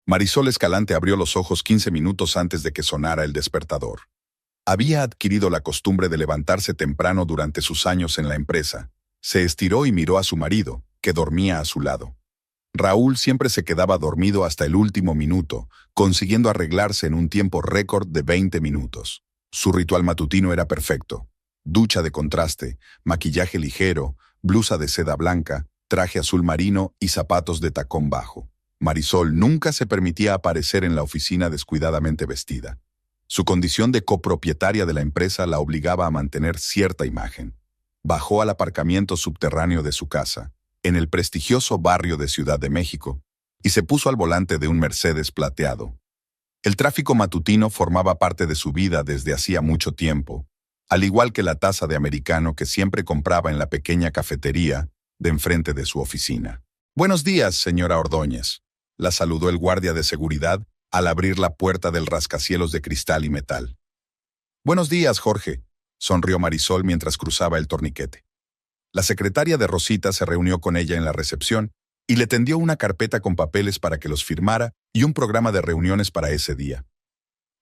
Marisol Escalante abrió los ojos 15 minutos antes de que sonara el despertador. Había adquirido la costumbre de levantarse temprano durante sus años en la empresa. Se estiró y miró a su marido, que dormía a su lado. Raúl siempre se quedaba dormido hasta el último minuto, consiguiendo arreglarse en un tiempo récord de 20 minutos. Su ritual matutino era perfecto. Ducha de contraste, maquillaje ligero, blusa de seda blanca, traje azul marino y zapatos de tacón bajo. Marisol nunca se permitía aparecer en la oficina descuidadamente vestida. Su condición de copropietaria de la empresa la obligaba a mantener cierta imagen. Bajó al aparcamiento subterráneo de su casa, en el prestigioso barrio de Ciudad de México, y se puso al volante de un Mercedes plateado. El tráfico matutino formaba parte de su vida desde hacía mucho tiempo, al igual que la taza de americano que siempre compraba en la pequeña cafetería de enfrente de su oficina. «Buenos días, señora Ordóñez», la saludó el guardia de seguridad al abrir la puerta del rascacielos de cristal y metal. «Buenos días, Jorge», sonrió Marisol mientras cruzaba el torniquete. La secretaria de Rosita se reunió con ella en la recepción y le tendió una carpeta con papeles para que los firmara y un programa de reuniones para ese día.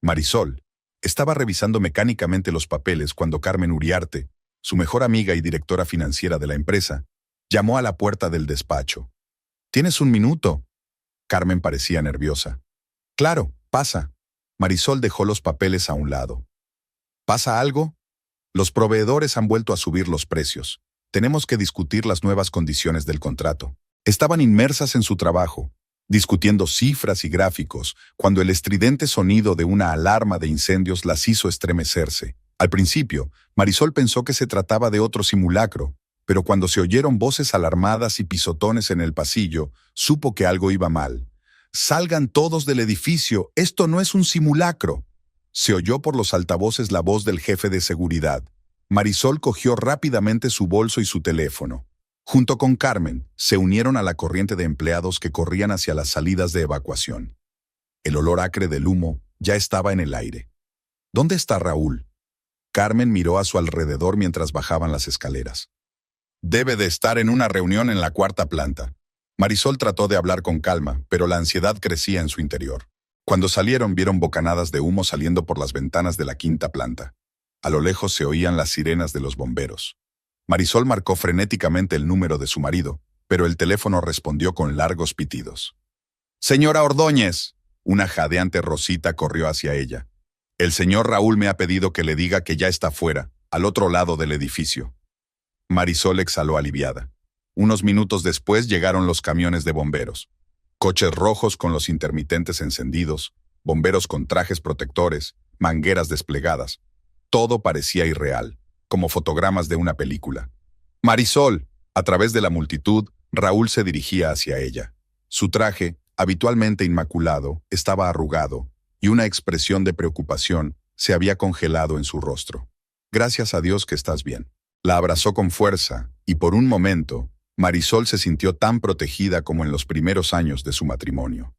Marisol estaba revisando mecánicamente los papeles cuando Carmen Uriarte, su mejor amiga y directora financiera de la empresa, llamó a la puerta del despacho. «¿Tienes un minuto?». Carmen parecía nerviosa. «Claro, pasa». Marisol dejó los papeles a un lado. «¿Pasa algo?». «Los proveedores han vuelto a subir los precios. Tenemos que discutir las nuevas condiciones del contrato». Estaban inmersas en su trabajo, discutiendo cifras y gráficos, cuando el estridente sonido de una alarma de incendios las hizo estremecerse. Al principio, Marisol pensó que se trataba de otro simulacro, pero cuando se oyeron voces alarmadas y pisotones en el pasillo, supo que algo iba mal. «Salgan todos del edificio, esto no es un simulacro». Se oyó por los altavoces la voz del jefe de seguridad. Marisol cogió rápidamente su bolso y su teléfono. Junto con Carmen, se unieron a la corriente de empleados que corrían hacia las salidas de evacuación. El olor acre del humo ya estaba en el aire. «¿Dónde está Raúl?». Carmen miró a su alrededor mientras bajaban las escaleras. «Debe de estar en una reunión en la 4ª planta». Marisol trató de hablar con calma, pero la ansiedad crecía en su interior. Cuando salieron, vieron bocanadas de humo saliendo por las ventanas de la 5ª planta. A lo lejos se oían las sirenas de los bomberos. Marisol marcó frenéticamente el número de su marido, pero el teléfono respondió con largos pitidos. «Señora Ordóñez». Una jadeante Rosita corrió hacia ella. «El señor Raúl me ha pedido que le diga que ya está fuera, al otro lado del edificio». Marisol exhaló aliviada. Unos minutos después llegaron los camiones de bomberos. Coches rojos con los intermitentes encendidos, bomberos con trajes protectores, mangueras desplegadas. Todo parecía irreal, como fotogramas de una película. «Marisol». A través de la multitud, Raúl se dirigía hacia ella. Su traje, habitualmente inmaculado, estaba arrugado, y una expresión de preocupación se había congelado en su rostro. «Gracias a Dios que estás bien». La abrazó con fuerza, y por un momento, Marisol se sintió tan protegida como en los primeros años de su matrimonio.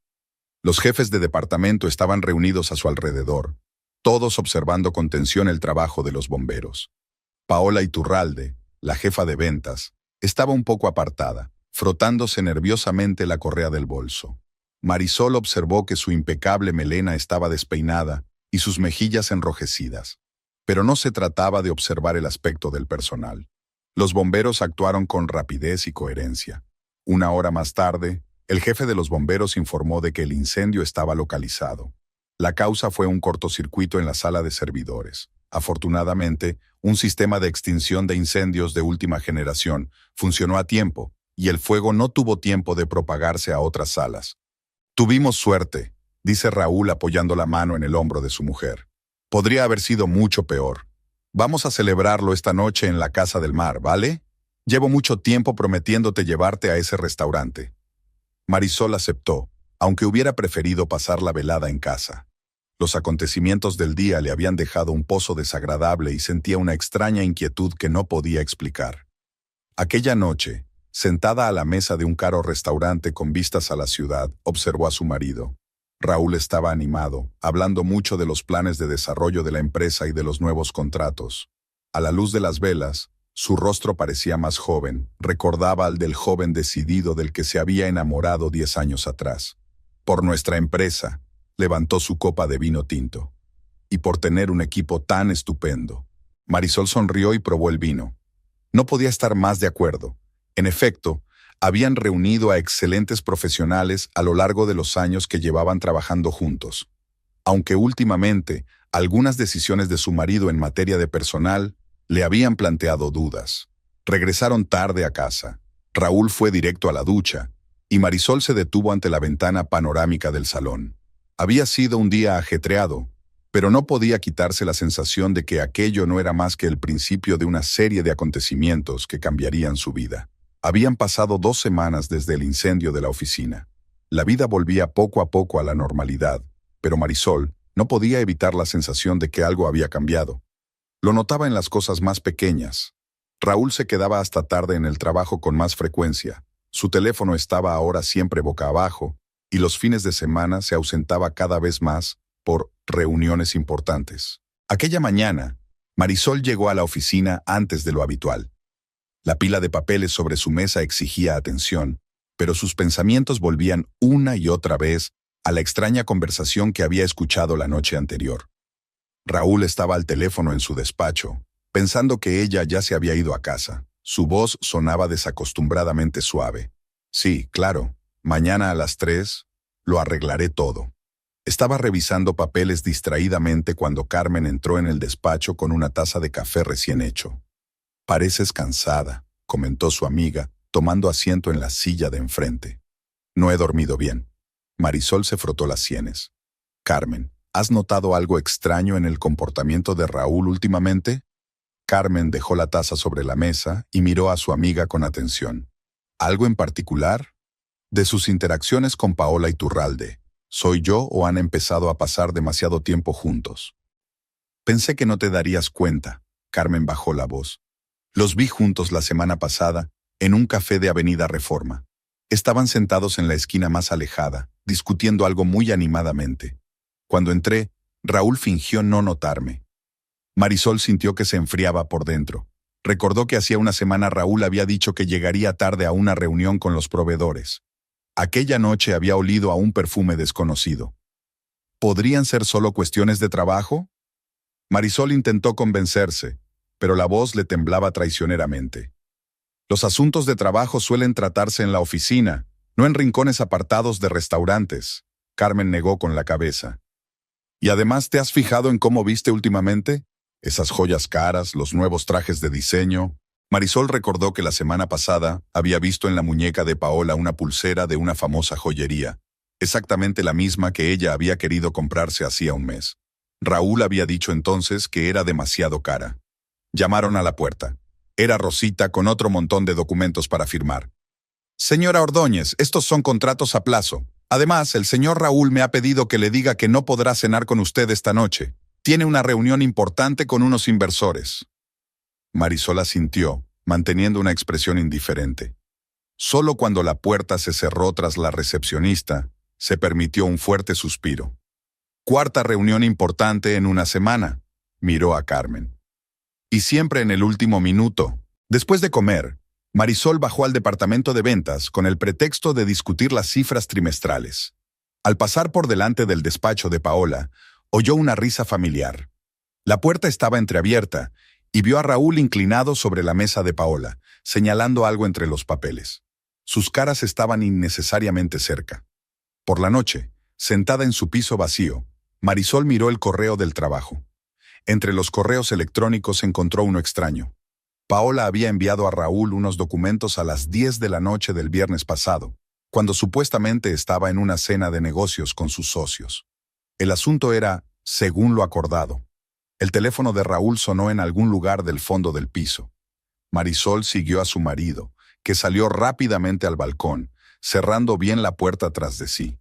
Los jefes de departamento estaban reunidos a su alrededor, todos observando con tensión el trabajo de los bomberos. Paola Iturralde, la jefa de ventas, estaba un poco apartada, frotándose nerviosamente la correa del bolso. Marisol observó que su impecable melena estaba despeinada y sus mejillas enrojecidas. Pero no se trataba de observar el aspecto del personal. Los bomberos actuaron con rapidez y coherencia. Una hora más tarde, el jefe de los bomberos informó de que el incendio estaba localizado. La causa fue un cortocircuito en la sala de servidores. Afortunadamente, un sistema de extinción de incendios de última generación funcionó a tiempo y el fuego no tuvo tiempo de propagarse a otras salas. «Tuvimos suerte», dice Raúl apoyando la mano en el hombro de su mujer. «Podría haber sido mucho peor. Vamos a celebrarlo esta noche en la Casa del Mar, ¿vale? Llevo mucho tiempo prometiéndote llevarte a ese restaurante». Marisol aceptó, aunque hubiera preferido pasar la velada en casa. Los acontecimientos del día le habían dejado un pozo desagradable y sentía una extraña inquietud que no podía explicar. Aquella noche, sentada a la mesa de un caro restaurante con vistas a la ciudad, observó a su marido. Raúl estaba animado, hablando mucho de los planes de desarrollo de la empresa y de los nuevos contratos. A la luz de las velas, su rostro parecía más joven, recordaba al del joven decidido del que se había enamorado 10 años atrás. Por nuestra empresa, levantó su copa de vino tinto. Y por tener un equipo tan estupendo. Marisol sonrió y probó el vino. No podía estar más de acuerdo. En efecto, habían reunido a excelentes profesionales a lo largo de los años que llevaban trabajando juntos. Aunque últimamente, algunas decisiones de su marido en materia de personal le habían planteado dudas. Regresaron tarde a casa. Raúl fue directo a la ducha, y Marisol se detuvo ante la ventana panorámica del salón. Había sido un día ajetreado, pero no podía quitarse la sensación de que aquello no era más que el principio de una serie de acontecimientos que cambiarían su vida. Habían pasado 2 semanas desde el incendio de la oficina. La vida volvía poco a poco a la normalidad, pero Marisol no podía evitar la sensación de que algo había cambiado. Lo notaba en las cosas más pequeñas. Raúl se quedaba hasta tarde en el trabajo con más frecuencia. Su teléfono estaba ahora siempre boca abajo, y los fines de semana se ausentaba cada vez más por reuniones importantes. Aquella mañana, Marisol llegó a la oficina antes de lo habitual. La pila de papeles sobre su mesa exigía atención, pero sus pensamientos volvían una y otra vez a la extraña conversación que había escuchado la noche anterior. Raúl estaba al teléfono en su despacho, pensando que ella ya se había ido a casa. Su voz sonaba desacostumbradamente suave. Sí, claro, mañana a las 3, lo arreglaré todo. Estaba revisando papeles distraídamente cuando Carmen entró en el despacho con una taza de café recién hecho. «Pareces cansada», comentó su amiga, tomando asiento en la silla de enfrente. «No he dormido bien». Marisol se frotó las sienes. «Carmen, ¿has notado algo extraño en el comportamiento de Raúl últimamente?» Carmen dejó la taza sobre la mesa y miró a su amiga con atención. ¿Algo en particular? De sus interacciones con Paola Iturralde, ¿soy yo o han empezado a pasar demasiado tiempo juntos? Pensé que no te darías cuenta. Carmen bajó la voz. Los vi juntos la semana pasada, en un café de Avenida Reforma. Estaban sentados en la esquina más alejada, discutiendo algo muy animadamente. Cuando entré, Raúl fingió no notarme. Marisol sintió que se enfriaba por dentro. Recordó que hacía una semana Raúl había dicho que llegaría tarde a una reunión con los proveedores. Aquella noche había olido a un perfume desconocido. ¿Podrían ser solo cuestiones de trabajo? Marisol intentó convencerse, pero la voz le temblaba traicioneramente. Los asuntos de trabajo suelen tratarse en la oficina, no en rincones apartados de restaurantes. Carmen negó con la cabeza. ¿Y además te has fijado en cómo viste últimamente? Esas joyas caras, los nuevos trajes de diseño. Marisol recordó que la semana pasada había visto en la muñeca de Paola una pulsera de una famosa joyería, exactamente la misma que ella había querido comprarse hacía un mes. Raúl había dicho entonces que era demasiado cara. Llamaron a la puerta. Era Rosita con otro montón de documentos para firmar. «Señora Ordóñez, estos son contratos a plazo. Además, el señor Raúl me ha pedido que le diga que no podrá cenar con usted esta noche. Tiene una reunión importante con unos inversores». Marisol asintió, manteniendo una expresión indiferente. Solo cuando la puerta se cerró tras la recepcionista, se permitió un fuerte suspiro. «Cuarta reunión importante en una semana», miró a Carmen. «Y siempre en el último minuto». Después de comer, Marisol bajó al departamento de ventas con el pretexto de discutir las cifras trimestrales. Al pasar por delante del despacho de Paola, oyó una risa familiar. La puerta estaba entreabierta y vio a Raúl inclinado sobre la mesa de Paola, señalando algo entre los papeles. Sus caras estaban innecesariamente cerca. Por la noche, sentada en su piso vacío, Marisol miró el correo del trabajo. Entre los correos electrónicos encontró uno extraño. Paola había enviado a Raúl unos documentos a las 10 de la noche del viernes pasado, cuando supuestamente estaba en una cena de negocios con sus socios. El asunto era, según lo acordado. El teléfono de Raúl sonó en algún lugar del fondo del piso. Marisol siguió a su marido, que salió rápidamente al balcón, cerrando bien la puerta tras de sí.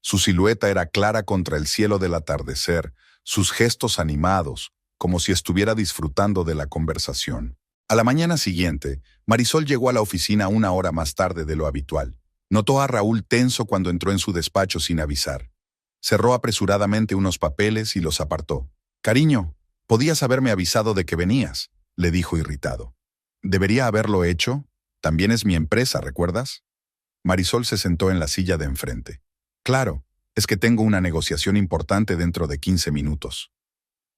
Su silueta era clara contra el cielo del atardecer, sus gestos animados, como si estuviera disfrutando de la conversación. A la mañana siguiente, Marisol llegó a la oficina 1 hora más tarde de lo habitual. Notó a Raúl tenso cuando entró en su despacho sin avisar. Cerró apresuradamente unos papeles y los apartó. «Cariño, podías haberme avisado de que venías», le dijo irritado. «¿Debería haberlo hecho? También es mi empresa, ¿recuerdas?» Marisol se sentó en la silla de enfrente. «Claro, Es que tengo una negociación importante dentro de 15 minutos.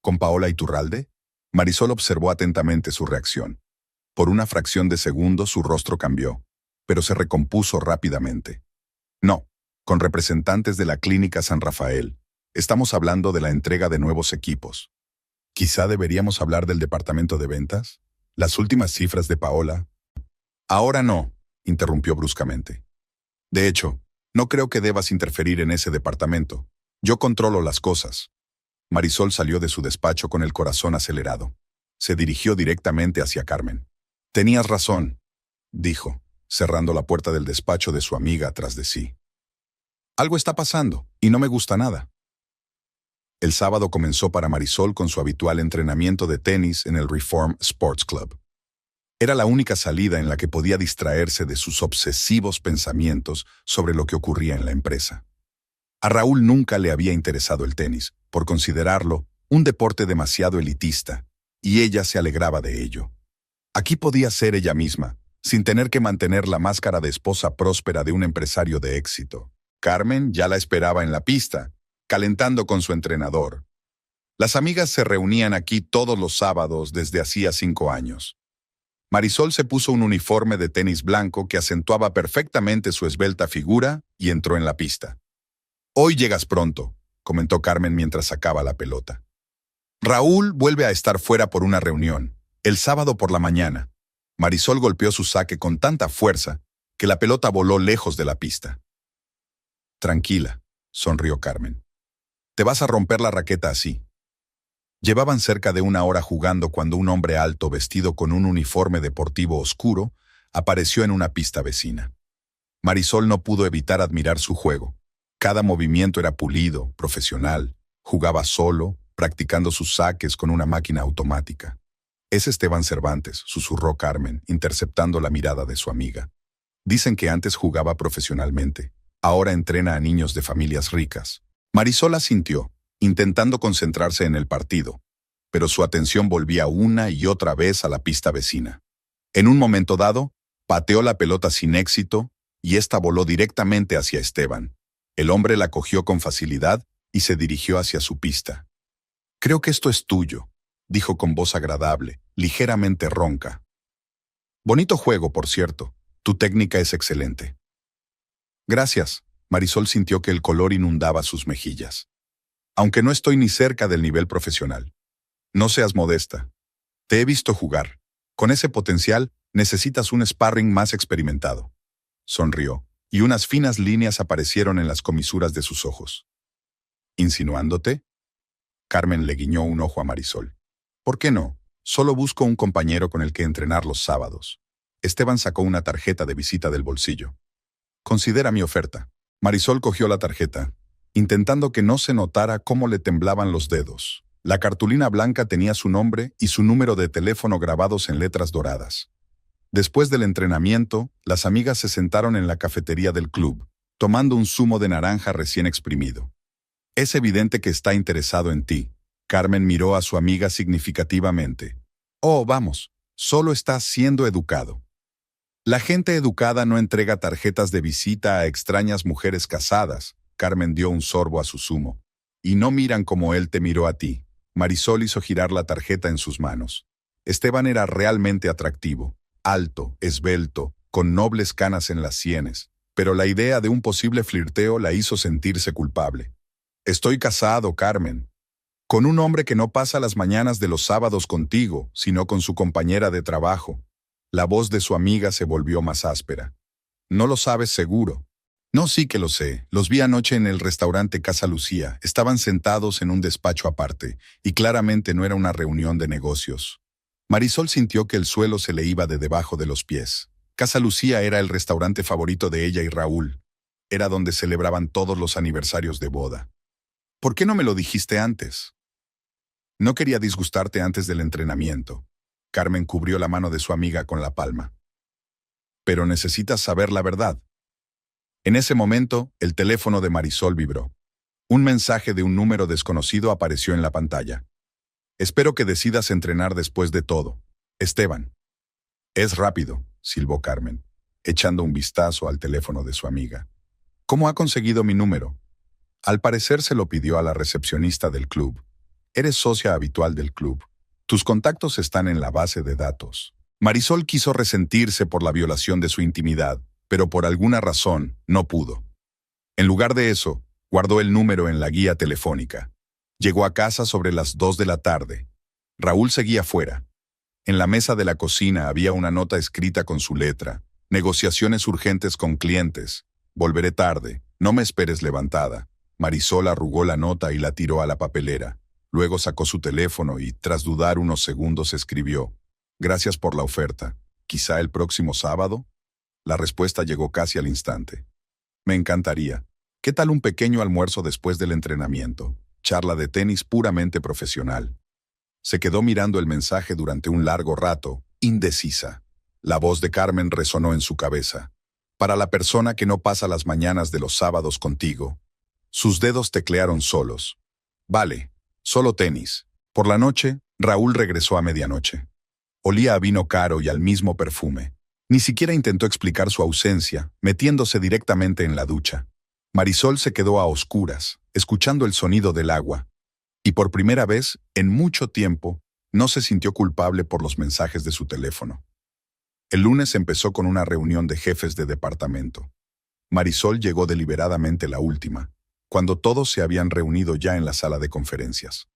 ¿Con Paola Iturralde? Marisol observó atentamente su reacción. Por una fracción de segundo su rostro cambió, pero se recompuso rápidamente. No, con representantes de la Clínica San Rafael. Estamos hablando de la entrega de nuevos equipos. Quizá deberíamos hablar del departamento de ventas. Las últimas cifras de Paola. Ahora no, interrumpió bruscamente. De hecho, no creo que debas interferir en ese departamento. Yo controlo las cosas. Marisol salió de su despacho con el corazón acelerado. Se dirigió directamente hacia Carmen. Tenías razón, dijo, cerrando la puerta del despacho de su amiga tras de sí. Algo está pasando, y no me gusta nada. El sábado comenzó para Marisol con su habitual entrenamiento de tenis en el Reform Sports Club. Era la única salida en la que podía distraerse de sus obsesivos pensamientos sobre lo que ocurría en la empresa. A Raúl nunca le había interesado el tenis, por considerarlo un deporte demasiado elitista, y ella se alegraba de ello. Aquí podía ser ella misma, sin tener que mantener la máscara de esposa próspera de un empresario de éxito. Carmen ya la esperaba en la pista, calentando con su entrenador. Las amigas se reunían aquí todos los sábados desde hacía 5 años. Marisol se puso un uniforme de tenis blanco que acentuaba perfectamente su esbelta figura y entró en la pista. «Hoy llegas pronto», comentó Carmen mientras sacaba la pelota. Raúl vuelve a estar fuera por una reunión, el sábado por la mañana. Marisol golpeó su saque con tanta fuerza que la pelota voló lejos de la pista. «Tranquila», sonrió Carmen. «Te vas a romper la raqueta así». Llevaban cerca de 1 hora jugando cuando un hombre alto vestido con un uniforme deportivo oscuro apareció en una pista vecina. Marisol no pudo evitar admirar su juego. Cada movimiento era pulido, profesional. Jugaba solo, practicando sus saques con una máquina automática. «Es Esteban Cervantes», susurró Carmen, interceptando la mirada de su amiga. «Dicen que antes jugaba profesionalmente. Ahora entrena a niños de familias ricas». Marisol asintió, intentando concentrarse en el partido, pero su atención volvía una y otra vez a la pista vecina. En un momento dado, pateó la pelota sin éxito y ésta voló directamente hacia Esteban. El hombre la cogió con facilidad y se dirigió hacia su pista. «Creo que esto es tuyo», dijo con voz agradable, ligeramente ronca. «Bonito juego, por cierto. Tu técnica es excelente». «Gracias». Marisol sintió que el color inundaba sus mejillas. «Aunque no estoy ni cerca del nivel profesional». «No seas modesta. Te he visto jugar. Con ese potencial necesitas un sparring más experimentado». Sonrió, y unas finas líneas aparecieron en las comisuras de sus ojos. «¿Insinuándote?» Carmen le guiñó un ojo a Marisol. «¿Por qué no? Solo busco un compañero con el que entrenar los sábados». Esteban sacó una tarjeta de visita del bolsillo. «Considera mi oferta». Marisol cogió la tarjeta, intentando que no se notara cómo le temblaban los dedos. La cartulina blanca tenía su nombre y su número de teléfono grabados en letras doradas. Después del entrenamiento, las amigas se sentaron en la cafetería del club, tomando un zumo de naranja recién exprimido. «Es evidente que está interesado en ti». Carmen miró a su amiga significativamente. «Oh, vamos, solo está siendo educado». «La gente educada no entrega tarjetas de visita a extrañas mujeres casadas», Carmen dio un sorbo a su zumo. «Y no miran como él te miró a ti». Marisol hizo girar la tarjeta en sus manos. Esteban era realmente atractivo, alto, esbelto, con nobles canas en las sienes, pero la idea de un posible flirteo la hizo sentirse culpable. «Estoy casado, Carmen. Con un hombre que no pasa las mañanas de los sábados contigo, sino con su compañera de trabajo». La voz de su amiga se volvió más áspera. «No lo sabes seguro». «No, sí que lo sé. Los vi anoche en el restaurante Casa Lucía. Estaban sentados en un despacho aparte, y claramente no era una reunión de negocios». Marisol sintió que el suelo se le iba de debajo de los pies. Casa Lucía era el restaurante favorito de ella y Raúl. Era donde celebraban todos los aniversarios de boda. «¿Por qué no me lo dijiste antes?» «No quería disgustarte antes del entrenamiento». Carmen cubrió la mano de su amiga con la palma. «Pero necesitas saber la verdad». En ese momento, el teléfono de Marisol vibró. Un mensaje de un número desconocido apareció en la pantalla. «Espero que decidas entrenar después de todo. Esteban». «Es rápido», silbó Carmen, echando un vistazo al teléfono de su amiga. «¿Cómo ha conseguido mi número?» Al parecer se lo pidió a la recepcionista del club. Eres socia habitual del club. Tus contactos están en la base de datos. Marisol quiso resentirse por la violación de su intimidad, pero por alguna razón no pudo. En lugar de eso, guardó el número en la guía telefónica. Llegó a casa sobre las 2 de la tarde. Raúl seguía fuera. En la mesa de la cocina había una nota escrita con su letra. Negociaciones urgentes con clientes. Volveré tarde. No me esperes levantada. Marisol arrugó la nota y la tiró a la papelera. Luego sacó su teléfono y, tras dudar unos segundos, escribió: «Gracias por la oferta. ¿Quizá el próximo sábado?» La respuesta llegó casi al instante. «Me encantaría. ¿Qué tal un pequeño almuerzo después del entrenamiento? Charla de tenis puramente profesional». Se quedó mirando el mensaje durante un largo rato, indecisa. La voz de Carmen resonó en su cabeza. «Para la persona que no pasa las mañanas de los sábados contigo». Sus dedos teclearon solos. «Vale, solo tenis». Por la noche, Raúl regresó a medianoche. Olía a vino caro y al mismo perfume. Ni siquiera intentó explicar su ausencia, metiéndose directamente en la ducha. Marisol se quedó a oscuras, escuchando el sonido del agua. Y por primera vez, en mucho tiempo, no se sintió culpable por los mensajes de su teléfono. El lunes empezó con una reunión de jefes de departamento. Marisol llegó deliberadamente la última, cuando todos se habían reunido ya en la sala de conferencias.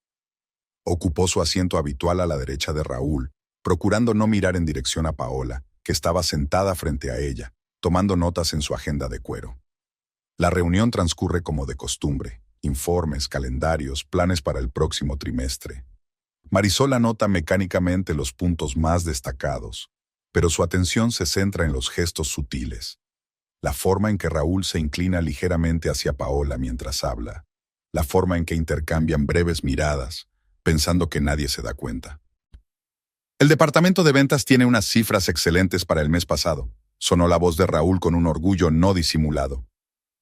Ocupó su asiento habitual a la derecha de Raúl, procurando no mirar en dirección a Paola, que estaba sentada frente a ella, tomando notas en su agenda de cuero. La reunión transcurre como de costumbre: informes, calendarios, planes para el próximo trimestre. Marisol anota mecánicamente los puntos más destacados, pero su atención se centra en los gestos sutiles. La forma en que Raúl se inclina ligeramente hacia Paola mientras habla. La forma en que intercambian breves miradas, pensando que nadie se da cuenta. «El departamento de ventas tiene unas cifras excelentes para el mes pasado», sonó la voz de Raúl con un orgullo no disimulado.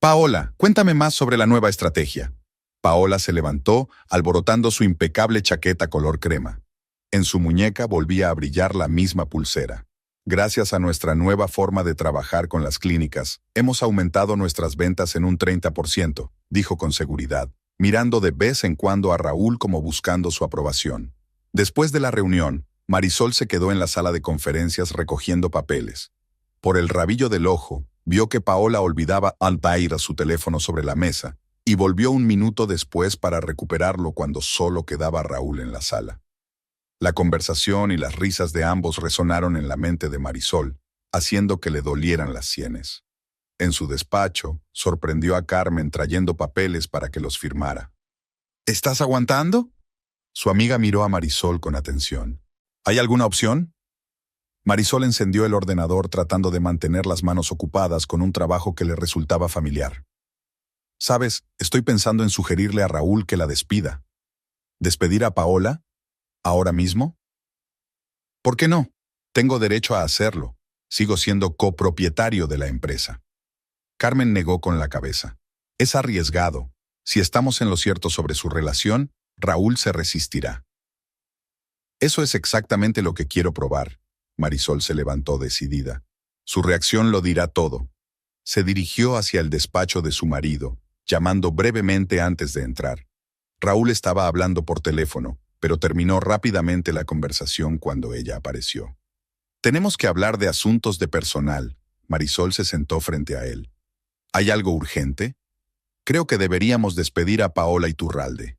«Paola, cuéntame más sobre la nueva estrategia». Paola se levantó, alborotando su impecable chaqueta color crema. En su muñeca volvía a brillar la misma pulsera. «Gracias a nuestra nueva forma de trabajar con las clínicas, hemos aumentado nuestras ventas en un 30%, dijo con seguridad, mirando de vez en cuando a Raúl como buscando su aprobación. Después de la reunión, Marisol se quedó en la sala de conferencias recogiendo papeles. Por el rabillo del ojo, vio que Paola olvidaba a su teléfono sobre la mesa y volvió un minuto después para recuperarlo cuando solo quedaba Raúl en la sala. La conversación y las risas de ambos resonaron en la mente de Marisol, haciendo que le dolieran las sienes. En su despacho, sorprendió a Carmen trayendo papeles para que los firmara. «¿Estás aguantando?» Su amiga miró a Marisol con atención. «¿Hay alguna opción?» Marisol encendió el ordenador tratando de mantener las manos ocupadas con un trabajo que le resultaba familiar. «¿Sabes? Estoy pensando en sugerirle a Raúl que la despida». «¿Despedir a Paola? ¿Ahora mismo?» «¿Por qué no? Tengo derecho a hacerlo. Sigo siendo copropietario de la empresa». Carmen negó con la cabeza. «Es arriesgado. Si estamos en lo cierto sobre su relación, Raúl se resistirá». «Eso es exactamente lo que quiero probar». Marisol se levantó decidida. Su reacción lo dirá todo. Se dirigió hacia el despacho de su marido, llamando brevemente antes de entrar. Raúl estaba hablando por teléfono, pero terminó rápidamente la conversación cuando ella apareció. «Tenemos que hablar de asuntos de personal». Marisol se sentó frente a él. «¿Hay algo urgente?» «Creo que deberíamos despedir a Paola Iturralde».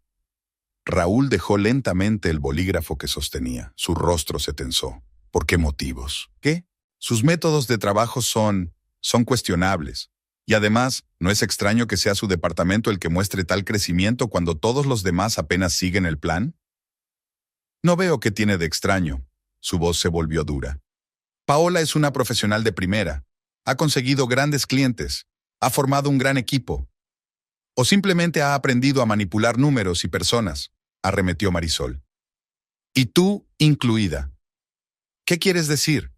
Raúl dejó lentamente el bolígrafo que sostenía. Su rostro se tensó. ¿Por qué motivos? ¿Qué? Sus métodos de trabajo son cuestionables. Y además, ¿no es extraño que sea su departamento el que muestre tal crecimiento cuando todos los demás apenas siguen el plan? No veo qué tiene de extraño. Su voz se volvió dura. Paola es una profesional de primera. Ha conseguido grandes clientes. Ha formado un gran equipo. O simplemente ha aprendido a manipular números y personas, arremetió Marisol. Y tú, incluida. ¿Qué quieres decir?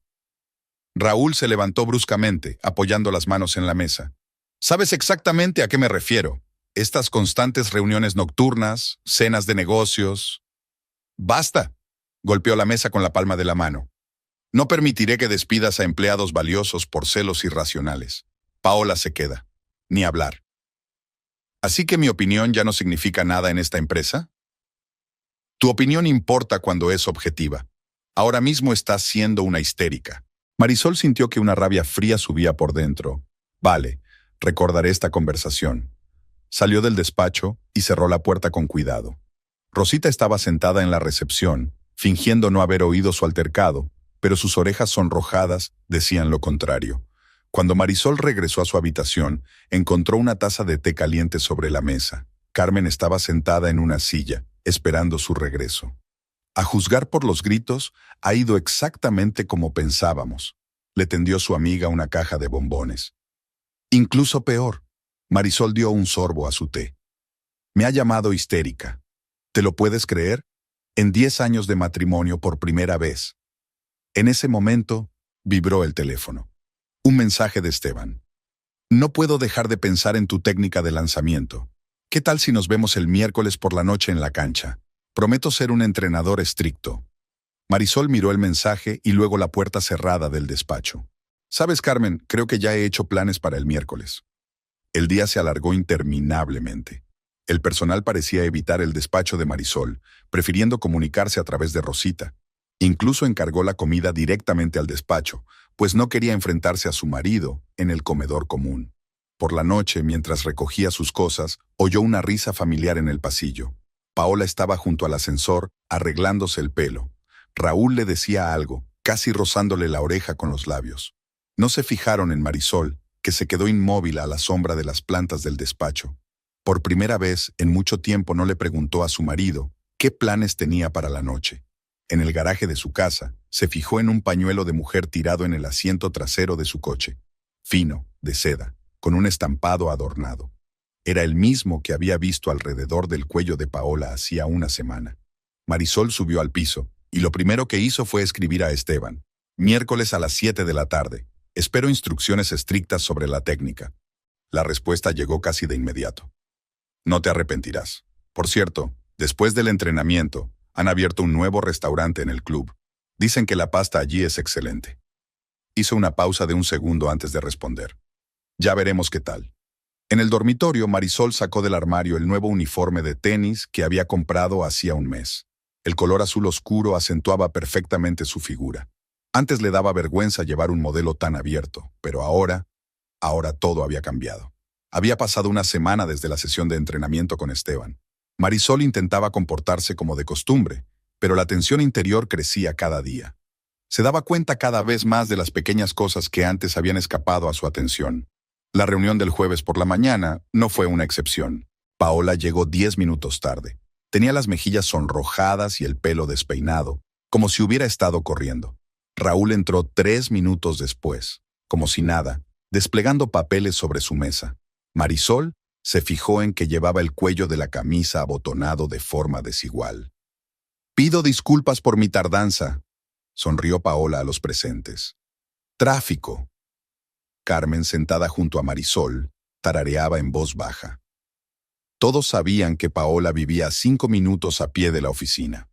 Raúl se levantó bruscamente, apoyando las manos en la mesa. ¿Sabes exactamente a qué me refiero? Estas constantes reuniones nocturnas, cenas de negocios. ¡Basta!, golpeó la mesa con la palma de la mano. No permitiré que despidas a empleados valiosos por celos irracionales. Paola se queda. Ni hablar. ¿Así que mi opinión ya no significa nada en esta empresa? Tu opinión importa cuando es objetiva. Ahora mismo estás siendo una histérica. Marisol sintió que una rabia fría subía por dentro. Vale, recordaré esta conversación. Salió del despacho y cerró la puerta con cuidado. Rosita estaba sentada en la recepción, fingiendo no haber oído su altercado, pero sus orejas sonrojadas decían lo contrario. Cuando Marisol regresó a su habitación, encontró una taza de té caliente sobre la mesa. Carmen estaba sentada en una silla, esperando su regreso. A juzgar por los gritos, ha ido exactamente como pensábamos. Le tendió su amiga una caja de bombones. Incluso peor, Marisol dio un sorbo a su té. Me ha llamado histérica. ¿Te lo puedes creer? En 10 años de matrimonio por primera vez. En ese momento, vibró el teléfono. Un mensaje de Esteban. No puedo dejar de pensar en tu técnica de lanzamiento. ¿Qué tal si nos vemos el miércoles por la noche en la cancha? Prometo ser un entrenador estricto. Marisol miró el mensaje y luego la puerta cerrada del despacho. Sabes, Carmen, creo que ya he hecho planes para el miércoles. El día se alargó interminablemente. El personal parecía evitar el despacho de Marisol, prefiriendo comunicarse a través de Rosita. Incluso encargó la comida directamente al despacho, pues no quería enfrentarse a su marido en el comedor común. Por la noche, mientras recogía sus cosas, oyó una risa familiar en el pasillo. Paola estaba junto al ascensor, arreglándose el pelo. Raúl le decía algo, casi rozándole la oreja con los labios. No se fijaron en Marisol, que se quedó inmóvil a la sombra de las plantas del despacho. Por primera vez en mucho tiempo no le preguntó a su marido qué planes tenía para la noche. En el garaje de su casa, se fijó en un pañuelo de mujer tirado en el asiento trasero de su coche. Fino, de seda, con un estampado adornado. Era el mismo que había visto alrededor del cuello de Paola hacía una semana. Marisol subió al piso, y lo primero que hizo fue escribir a Esteban. Miércoles a las 7 de la tarde. Espero instrucciones estrictas sobre la técnica. La respuesta llegó casi de inmediato. No te arrepentirás. Por cierto, después del entrenamiento, han abierto un nuevo restaurante en el club. Dicen que la pasta allí es excelente. Hizo una pausa de un segundo antes de responder. Ya veremos qué tal. En el dormitorio, Marisol sacó del armario el nuevo uniforme de tenis que había comprado hacía un mes. El color azul oscuro acentuaba perfectamente su figura. Antes le daba vergüenza llevar un modelo tan abierto, pero ahora todo había cambiado. Había pasado una semana desde la sesión de entrenamiento con Esteban. Marisol intentaba comportarse como de costumbre, pero la tensión interior crecía cada día. Se daba cuenta cada vez más de las pequeñas cosas que antes habían escapado a su atención. La reunión del jueves por la mañana no fue una excepción. Paola llegó 10 minutos tarde. Tenía las mejillas sonrojadas y el pelo despeinado, como si hubiera estado corriendo. Raúl entró 3 minutos después, como si nada, desplegando papeles sobre su mesa. Marisol se fijó en que llevaba el cuello de la camisa abotonado de forma desigual. «Pido disculpas por mi tardanza», sonrió Paola a los presentes. «Tráfico». Carmen, sentada junto a Marisol, tarareaba en voz baja. Todos sabían que Paola vivía a 5 minutos a pie de la oficina.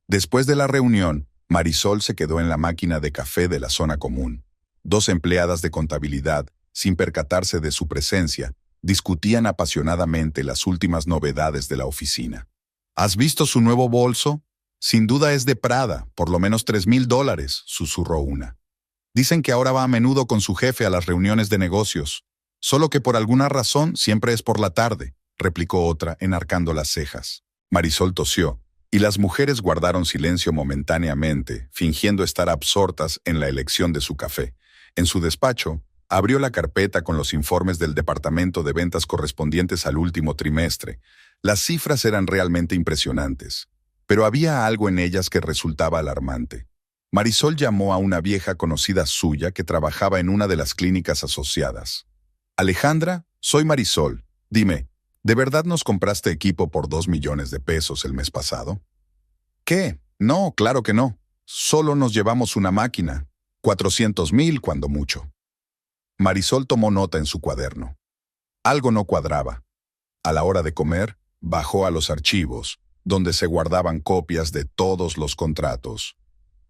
Después de la reunión, Marisol se quedó en la máquina de café de la zona común. 2 empleadas de contabilidad, sin percatarse de su presencia, discutían apasionadamente las últimas novedades de la oficina. ¿Has visto su nuevo bolso? Sin duda es de Prada, por lo menos $3,000, susurró una. Dicen que ahora va a menudo con su jefe a las reuniones de negocios. Solo que por alguna razón siempre es por la tarde, replicó otra, enarcando las cejas. Marisol tosió, y las mujeres guardaron silencio momentáneamente, fingiendo estar absortas en la elección de su café. En su despacho, abrió la carpeta con los informes del departamento de ventas correspondientes al último trimestre. Las cifras eran realmente impresionantes, pero había algo en ellas que resultaba alarmante. Marisol llamó a una vieja conocida suya que trabajaba en una de las clínicas asociadas. «Alejandra, soy Marisol. Dime, ¿de verdad nos compraste equipo por $2 millones el mes pasado?» «¿Qué? No, claro que no. Solo nos llevamos una máquina. 400,000 cuando mucho». Marisol tomó nota en su cuaderno. Algo no cuadraba. A la hora de comer, bajó a los archivos, donde se guardaban copias de todos los contratos.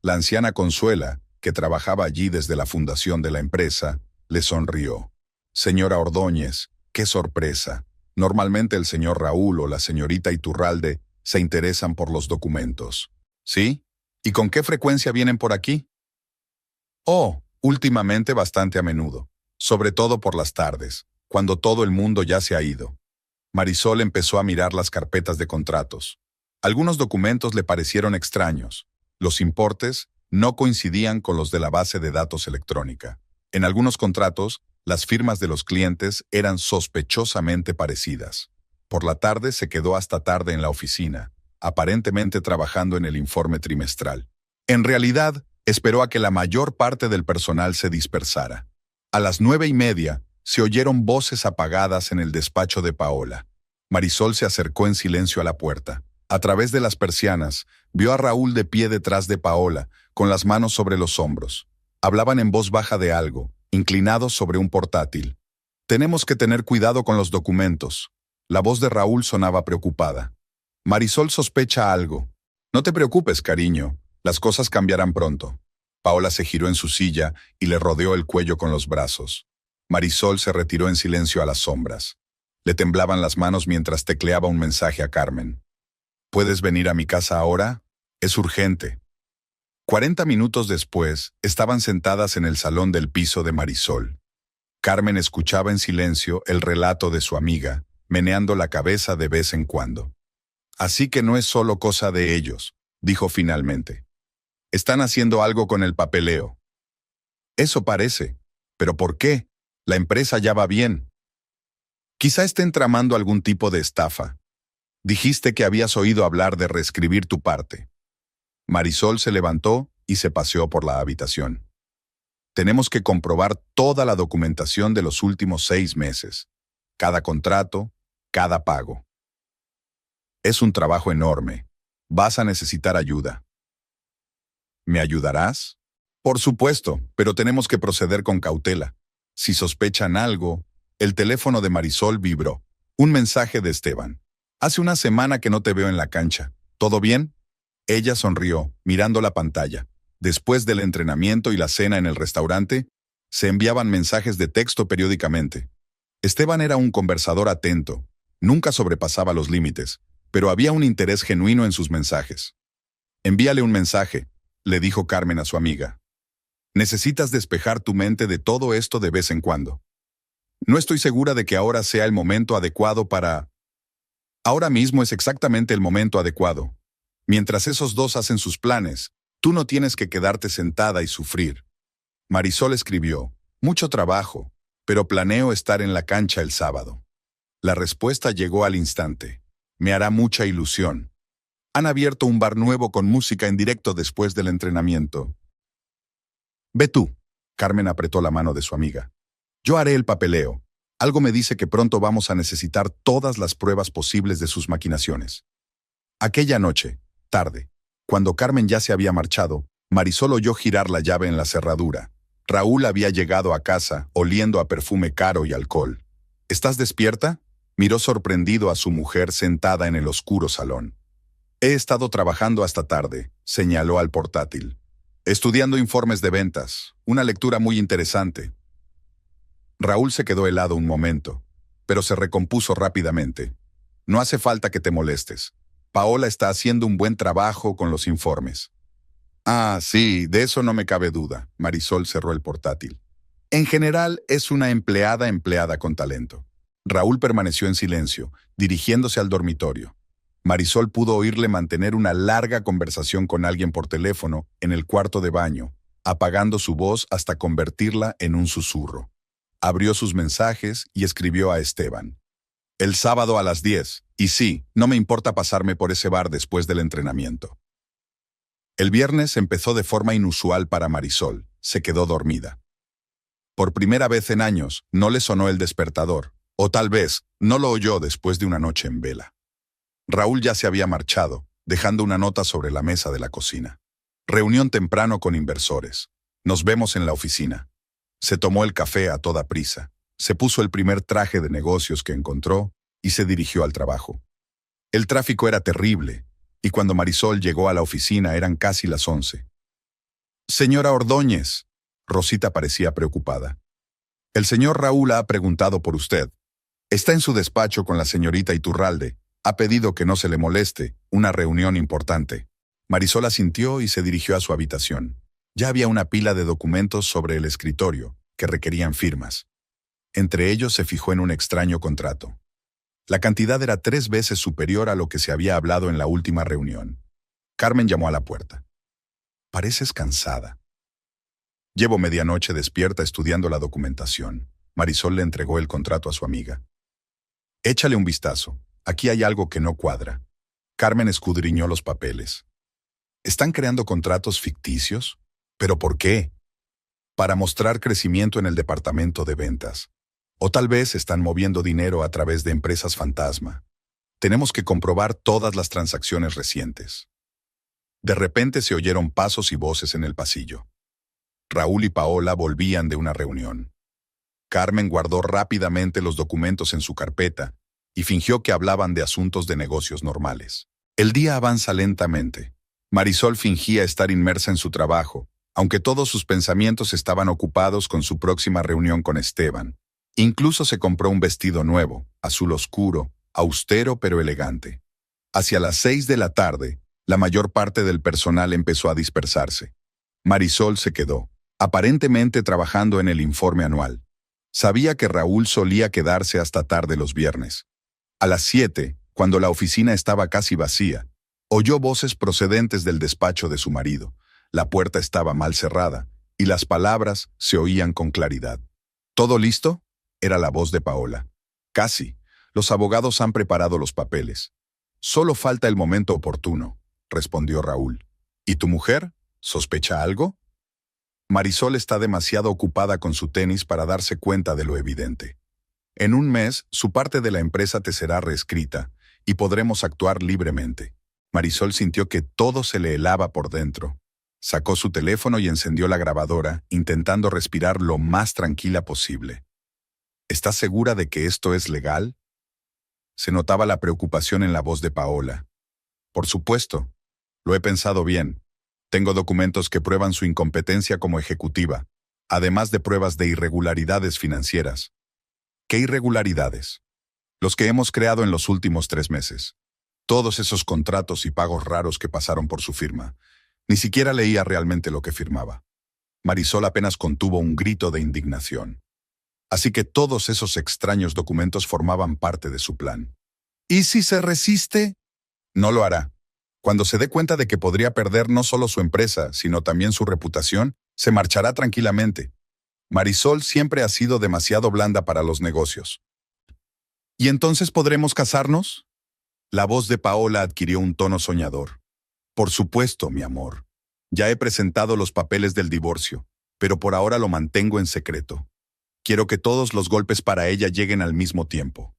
La anciana Consuela, que trabajaba allí desde la fundación de la empresa, le sonrió. «Señora Ordóñez, qué sorpresa. Normalmente el señor Raúl o la señorita Iturralde se interesan por los documentos. ¿Sí? ¿Y con qué frecuencia vienen por aquí? Oh, últimamente bastante a menudo, sobre todo por las tardes, cuando todo el mundo ya se ha ido. Marisol empezó a mirar las carpetas de contratos. Algunos documentos le parecieron extraños. Los importes no coincidían con los de la base de datos electrónica. En algunos contratos, las firmas de los clientes eran sospechosamente parecidas. Por la tarde se quedó hasta tarde en la oficina, aparentemente trabajando en el informe trimestral. En realidad, esperó a que la mayor parte del personal se dispersara. A las 9:30, se oyeron voces apagadas en el despacho de Paola. Marisol se acercó en silencio a la puerta. A través de las persianas, vio a Raúl de pie detrás de Paola, con las manos sobre los hombros. Hablaban en voz baja de algo, inclinados sobre un portátil. Tenemos que tener cuidado con los documentos. La voz de Raúl sonaba preocupada. Marisol sospecha algo. No te preocupes, cariño. Las cosas cambiarán pronto. Paola se giró en su silla y le rodeó el cuello con los brazos. Marisol se retiró en silencio a las sombras. Le temblaban las manos mientras tecleaba un mensaje a Carmen. ¿Puedes venir a mi casa ahora? Es urgente. 40 minutos después, estaban sentadas en el salón del piso de Marisol. Carmen escuchaba en silencio el relato de su amiga, meneando la cabeza de vez en cuando. Así que no es solo cosa de ellos, dijo finalmente. Están haciendo algo con el papeleo. Eso parece. ¿Pero por qué? La empresa ya va bien. Quizá estén tramando algún tipo de estafa. Dijiste que habías oído hablar de reescribir tu parte. Marisol se levantó y se paseó por la habitación. Tenemos que comprobar toda la documentación de los últimos 6 meses. Cada contrato, cada pago. Es un trabajo enorme. Vas a necesitar ayuda. ¿Me ayudarás? Por supuesto, pero tenemos que proceder con cautela. Si sospechan algo, el teléfono de Marisol vibró. Un mensaje de Esteban. Hace una semana que no te veo en la cancha. ¿Todo bien? Ella sonrió, mirando la pantalla. Después del entrenamiento y la cena en el restaurante, se enviaban mensajes de texto periódicamente. Esteban era un conversador atento. Nunca sobrepasaba los límites, pero había un interés genuino en sus mensajes. Envíale un mensaje, le dijo Carmen a su amiga. Necesitas despejar tu mente de todo esto de vez en cuando. No estoy segura de que ahora sea el momento adecuado para... Ahora mismo es exactamente el momento adecuado. Mientras esos dos hacen sus planes, tú no tienes que quedarte sentada y sufrir. Marisol escribió, mucho trabajo, pero planeo estar en la cancha el sábado. La respuesta llegó al instante. Me hará mucha ilusión. Han abierto un bar nuevo con música en directo después del entrenamiento. Ve tú. Carmen apretó la mano de su amiga. Yo haré el papeleo. Algo me dice que pronto vamos a necesitar todas las pruebas posibles de sus maquinaciones. Aquella noche, tarde, cuando Carmen ya se había marchado, Marisol oyó girar la llave en la cerradura. Raúl había llegado a casa, oliendo a perfume caro y alcohol. ¿Estás despierta? Miró sorprendido a su mujer sentada en el oscuro salón. He estado trabajando hasta tarde, señaló al portátil. Estudiando informes de ventas, una lectura muy interesante. Raúl se quedó helado un momento, pero se recompuso rápidamente. No hace falta que te molestes. Paola está haciendo un buen trabajo con los informes. Ah, sí, de eso no me cabe duda. Marisol cerró el portátil. En general, es una empleada con talento. Raúl permaneció en silencio, dirigiéndose al dormitorio. Marisol pudo oírle mantener una larga conversación con alguien por teléfono en el cuarto de baño, apagando su voz hasta convertirla en un susurro. Abrió sus mensajes y escribió a Esteban. El sábado a las 10, y sí, no me importa pasarme por ese bar después del entrenamiento. El viernes empezó de forma inusual para Marisol, se quedó dormida. Por primera vez en años, no le sonó el despertador, o tal vez, no lo oyó después de una noche en vela. Raúl ya se había marchado, dejando una nota sobre la mesa de la cocina. Reunión temprano con inversores. Nos vemos en la oficina. Se tomó el café a toda prisa, se puso el primer traje de negocios que encontró y se dirigió al trabajo. El tráfico era terrible, y cuando Marisol llegó a la oficina eran casi las 11. Señora Ordóñez, Rosita parecía preocupada. El señor Raúl ha preguntado por usted. Está en su despacho con la señorita Iturralde. Ha pedido que no se le moleste, una reunión importante. Marisol asintió y se dirigió a su habitación. Ya había una pila de documentos sobre el escritorio, que requerían firmas. Entre ellos se fijó en un extraño contrato. La cantidad era 3 veces superior a lo que se había hablado en la última reunión. Carmen llamó a la puerta. Pareces cansada. Llevo medianoche despierta estudiando la documentación. Marisol le entregó el contrato a su amiga. Échale un vistazo. Aquí hay algo que no cuadra. Carmen escudriñó los papeles. ¿Están creando contratos ficticios? ¿Pero por qué? Para mostrar crecimiento en el departamento de ventas. O tal vez están moviendo dinero a través de empresas fantasma. Tenemos que comprobar todas las transacciones recientes. De repente se oyeron pasos y voces en el pasillo. Raúl y Paola volvían de una reunión. Carmen guardó rápidamente los documentos en su carpeta y fingió que hablaban de asuntos de negocios normales. El día avanza lentamente. Marisol fingía estar inmersa en su trabajo, aunque todos sus pensamientos estaban ocupados con su próxima reunión con Esteban. Incluso se compró un vestido nuevo, azul oscuro, austero pero elegante. Hacia las 6 de la tarde, la mayor parte del personal empezó a dispersarse. Marisol se quedó, aparentemente trabajando en el informe anual. Sabía que Raúl solía quedarse hasta tarde los viernes. A las 7, cuando la oficina estaba casi vacía, oyó voces procedentes del despacho de su marido. La puerta estaba mal cerrada, y las palabras se oían con claridad. ¿Todo listo? Era la voz de Paola. Casi. Los abogados han preparado los papeles. Solo falta el momento oportuno, respondió Raúl. ¿Y tu mujer? ¿Sospecha algo? Marisol está demasiado ocupada con su tenis para darse cuenta de lo evidente. En un mes, su parte de la empresa te será reescrita, y podremos actuar libremente. Marisol sintió que todo se le helaba por dentro. Sacó su teléfono y encendió la grabadora, intentando respirar lo más tranquila posible. ¿Estás segura de que esto es legal? Se notaba la preocupación en la voz de Paola. Por supuesto. Lo he pensado bien. Tengo documentos que prueban su incompetencia como ejecutiva, además de pruebas de irregularidades financieras. ¿Qué irregularidades? Los que hemos creado en los últimos 3 meses. Todos esos contratos y pagos raros que pasaron por su firma. Ni siquiera leía realmente lo que firmaba. Marisol apenas contuvo un grito de indignación. Así que todos esos extraños documentos formaban parte de su plan. ¿Y si se resiste? No lo hará. Cuando se dé cuenta de que podría perder no solo su empresa, sino también su reputación, se marchará tranquilamente. Marisol siempre ha sido demasiado blanda para los negocios. ¿Y entonces podremos casarnos? La voz de Paola adquirió un tono soñador. Por supuesto, mi amor. Ya he presentado los papeles del divorcio, pero por ahora lo mantengo en secreto. Quiero que todos los golpes para ella lleguen al mismo tiempo.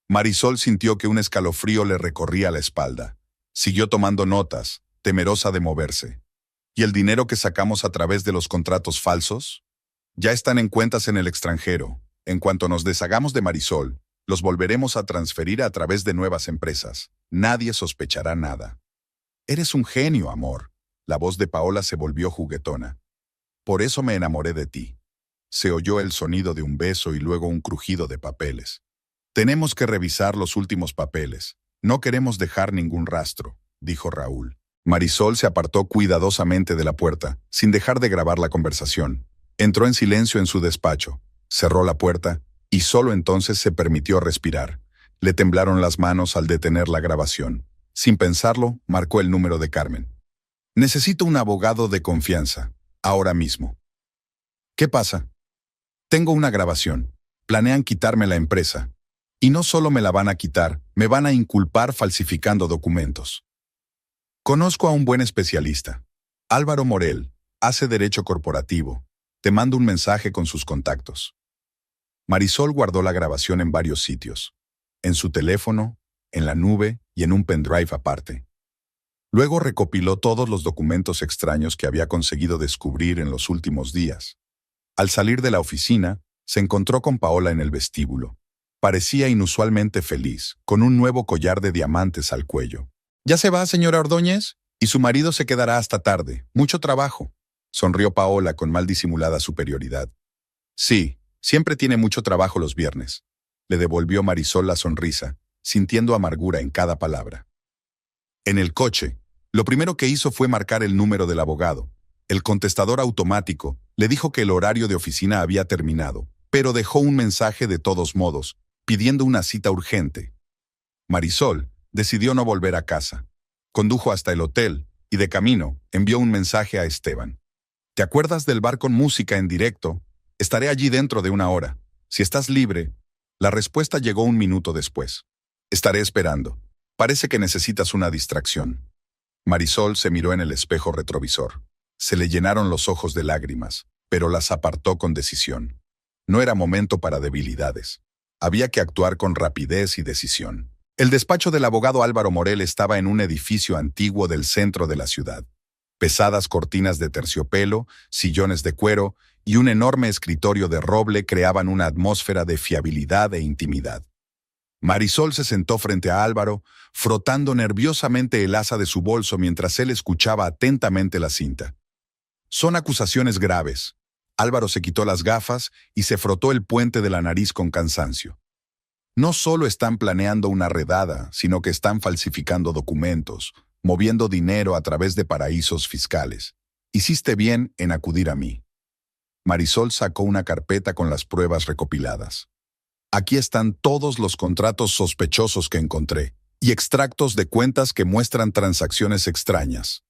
Marisol sintió que un escalofrío le recorría la espalda. Siguió tomando notas, temerosa de moverse. ¿Y el dinero que sacamos a través de los contratos falsos? Ya están en cuentas en el extranjero. En cuanto nos deshagamos de Marisol, los volveremos a transferir a través de nuevas empresas. Nadie sospechará nada. Eres un genio, amor. La voz de Paola se volvió juguetona. Por eso me enamoré de ti. Se oyó el sonido de un beso y luego un crujido de papeles. Tenemos que revisar los últimos papeles. No queremos dejar ningún rastro, dijo Raúl. Marisol se apartó cuidadosamente de la puerta, sin dejar de grabar la conversación. Entró en silencio en su despacho, cerró la puerta y solo entonces se permitió respirar. Le temblaron las manos al detener la grabación. Sin pensarlo, marcó el número de Carmen. Necesito un abogado de confianza, ahora mismo. ¿Qué pasa? Tengo una grabación. Planean quitarme la empresa. Y no solo me la van a quitar, me van a inculpar falsificando documentos. Conozco a un buen especialista. Álvaro Morel, hace derecho corporativo. Te mando un mensaje con sus contactos. Marisol guardó la grabación en varios sitios. En su teléfono, en la nube y en un pendrive aparte. Luego recopiló todos los documentos extraños que había conseguido descubrir en los últimos días. Al salir de la oficina, se encontró con Paola en el vestíbulo. Parecía inusualmente feliz, con un nuevo collar de diamantes al cuello. ¿Ya se va, señora Ordóñez? Y su marido se quedará hasta tarde. Mucho trabajo. Sonrió Paola con mal disimulada superioridad. Sí, siempre tiene mucho trabajo los viernes. le devolvió Marisol la sonrisa, sintiendo amargura en cada palabra. En el coche, lo primero que hizo fue marcar el número del abogado. El contestador automático le dijo que el horario de oficina había terminado, pero dejó un mensaje de todos modos, pidiendo una cita urgente. Marisol decidió no volver a casa. Condujo hasta el hotel y de camino envió un mensaje a Esteban. ¿Te acuerdas del bar con música en directo? Estaré allí dentro de 1 hora. Si estás libre. La respuesta llegó 1 minuto después. Estaré esperando. Parece que necesitas una distracción. Marisol se miró en el espejo retrovisor. Se le llenaron los ojos de lágrimas, pero las apartó con decisión. No era momento para debilidades. Había que actuar con rapidez y decisión. El despacho del abogado Álvaro Morel estaba en un edificio antiguo del centro de la ciudad. Pesadas cortinas de terciopelo, sillones de cuero y un enorme escritorio de roble creaban una atmósfera de fiabilidad e intimidad. Marisol se sentó frente a Álvaro, frotando nerviosamente el asa de su bolso mientras él escuchaba atentamente la cinta. Son acusaciones graves. Álvaro se quitó las gafas y se frotó el puente de la nariz con cansancio. No solo están planeando una redada, sino que están falsificando documentos, moviendo dinero a través de paraísos fiscales. Hiciste bien en acudir a mí. Marisol sacó una carpeta con las pruebas recopiladas. Aquí están todos los contratos sospechosos que encontré y extractos de cuentas que muestran transacciones extrañas.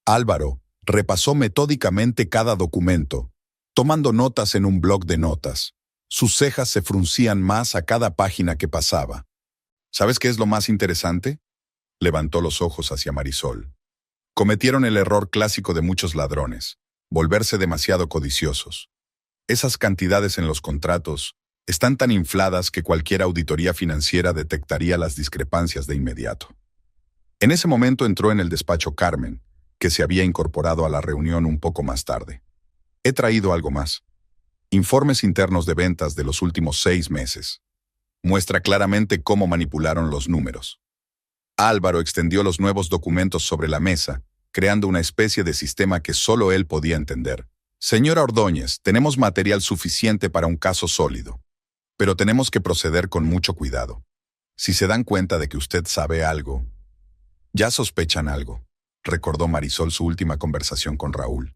Álvaro repasó metódicamente cada documento, tomando notas en un bloc de notas. Sus cejas se fruncían más a cada página que pasaba. ¿Sabes qué es lo más interesante? Levantó los ojos hacia Marisol. Cometieron el error clásico de muchos ladrones, volverse demasiado codiciosos. Esas cantidades en los contratos están tan infladas que cualquier auditoría financiera detectaría las discrepancias de inmediato. En ese momento entró en el despacho Carmen, que se había incorporado a la reunión un poco más tarde. He traído algo más. Informes internos de ventas de los últimos 6 meses. Muestra claramente cómo manipularon los números. Álvaro extendió los nuevos documentos sobre la mesa, creando una especie de sistema que solo él podía entender. Señora Ordóñez, tenemos material suficiente para un caso sólido. Pero tenemos que proceder con mucho cuidado. Si se dan cuenta de que usted sabe algo, ya sospechan algo, recordó Marisol su última conversación con Raúl.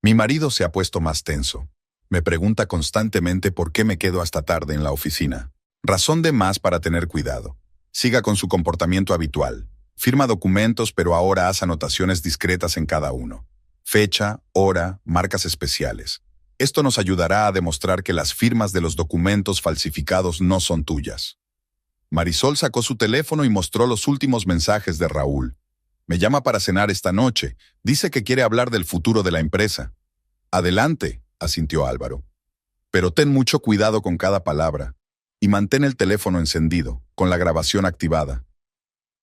Mi marido se ha puesto más tenso. Me pregunta constantemente por qué me quedo hasta tarde en la oficina. Razón de más para tener cuidado. Siga con su comportamiento habitual. Firma documentos, pero ahora hace anotaciones discretas en cada uno. Fecha, hora, marcas especiales. Esto nos ayudará a demostrar que las firmas de los documentos falsificados no son tuyas. Marisol sacó su teléfono y mostró los últimos mensajes de Raúl. Me llama para cenar esta noche. Dice que quiere hablar del futuro de la empresa. Adelante, asintió Álvaro. Pero ten mucho cuidado con cada palabra y mantén el teléfono encendido, con la grabación activada.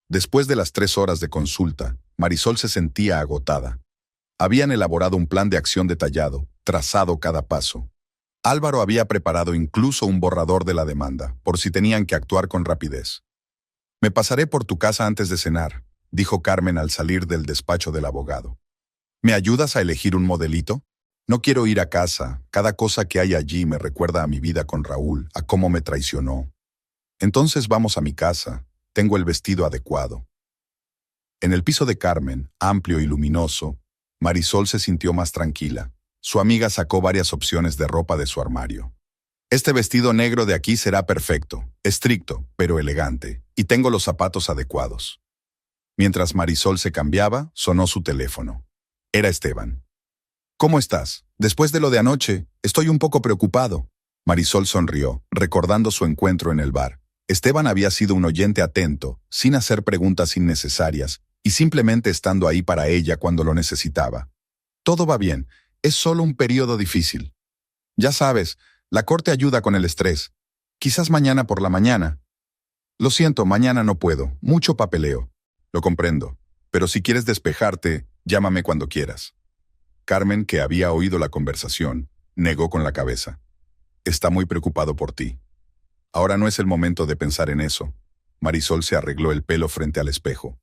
Después de las 3 horas de consulta, Marisol se sentía agotada. Habían elaborado un plan de acción detallado, trazado cada paso. Álvaro había preparado incluso un borrador de la demanda, por si tenían que actuar con rapidez. Me pasaré por tu casa antes de cenar, dijo Carmen al salir del despacho del abogado. ¿Me ayudas a elegir un modelito? No quiero ir a casa. Cada cosa que hay allí me recuerda a mi vida con Raúl, a cómo me traicionó. Entonces vamos a mi casa. Tengo el vestido adecuado. En el piso de Carmen, amplio y luminoso, Marisol se sintió más tranquila. Su amiga sacó varias opciones de ropa de su armario. Este vestido negro de aquí será perfecto, estricto, pero elegante, y tengo los zapatos adecuados. Mientras Marisol se cambiaba, sonó su teléfono. Era Esteban. ¿Cómo estás? Después de lo de anoche, estoy un poco preocupado. Marisol sonrió, recordando su encuentro en el bar. Esteban había sido un oyente atento, sin hacer preguntas innecesarias, y simplemente estando ahí para ella cuando lo necesitaba. Todo va bien, es solo un periodo difícil. Ya sabes, la corte ayuda con el estrés. Quizás mañana por la mañana. Lo siento, mañana no puedo, mucho papeleo. Lo comprendo, pero si quieres despejarte, llámame cuando quieras. Carmen, que había oído la conversación, negó con la cabeza. Está muy preocupado por ti. Ahora no es el momento de pensar en eso. Marisol se arregló el pelo frente al espejo.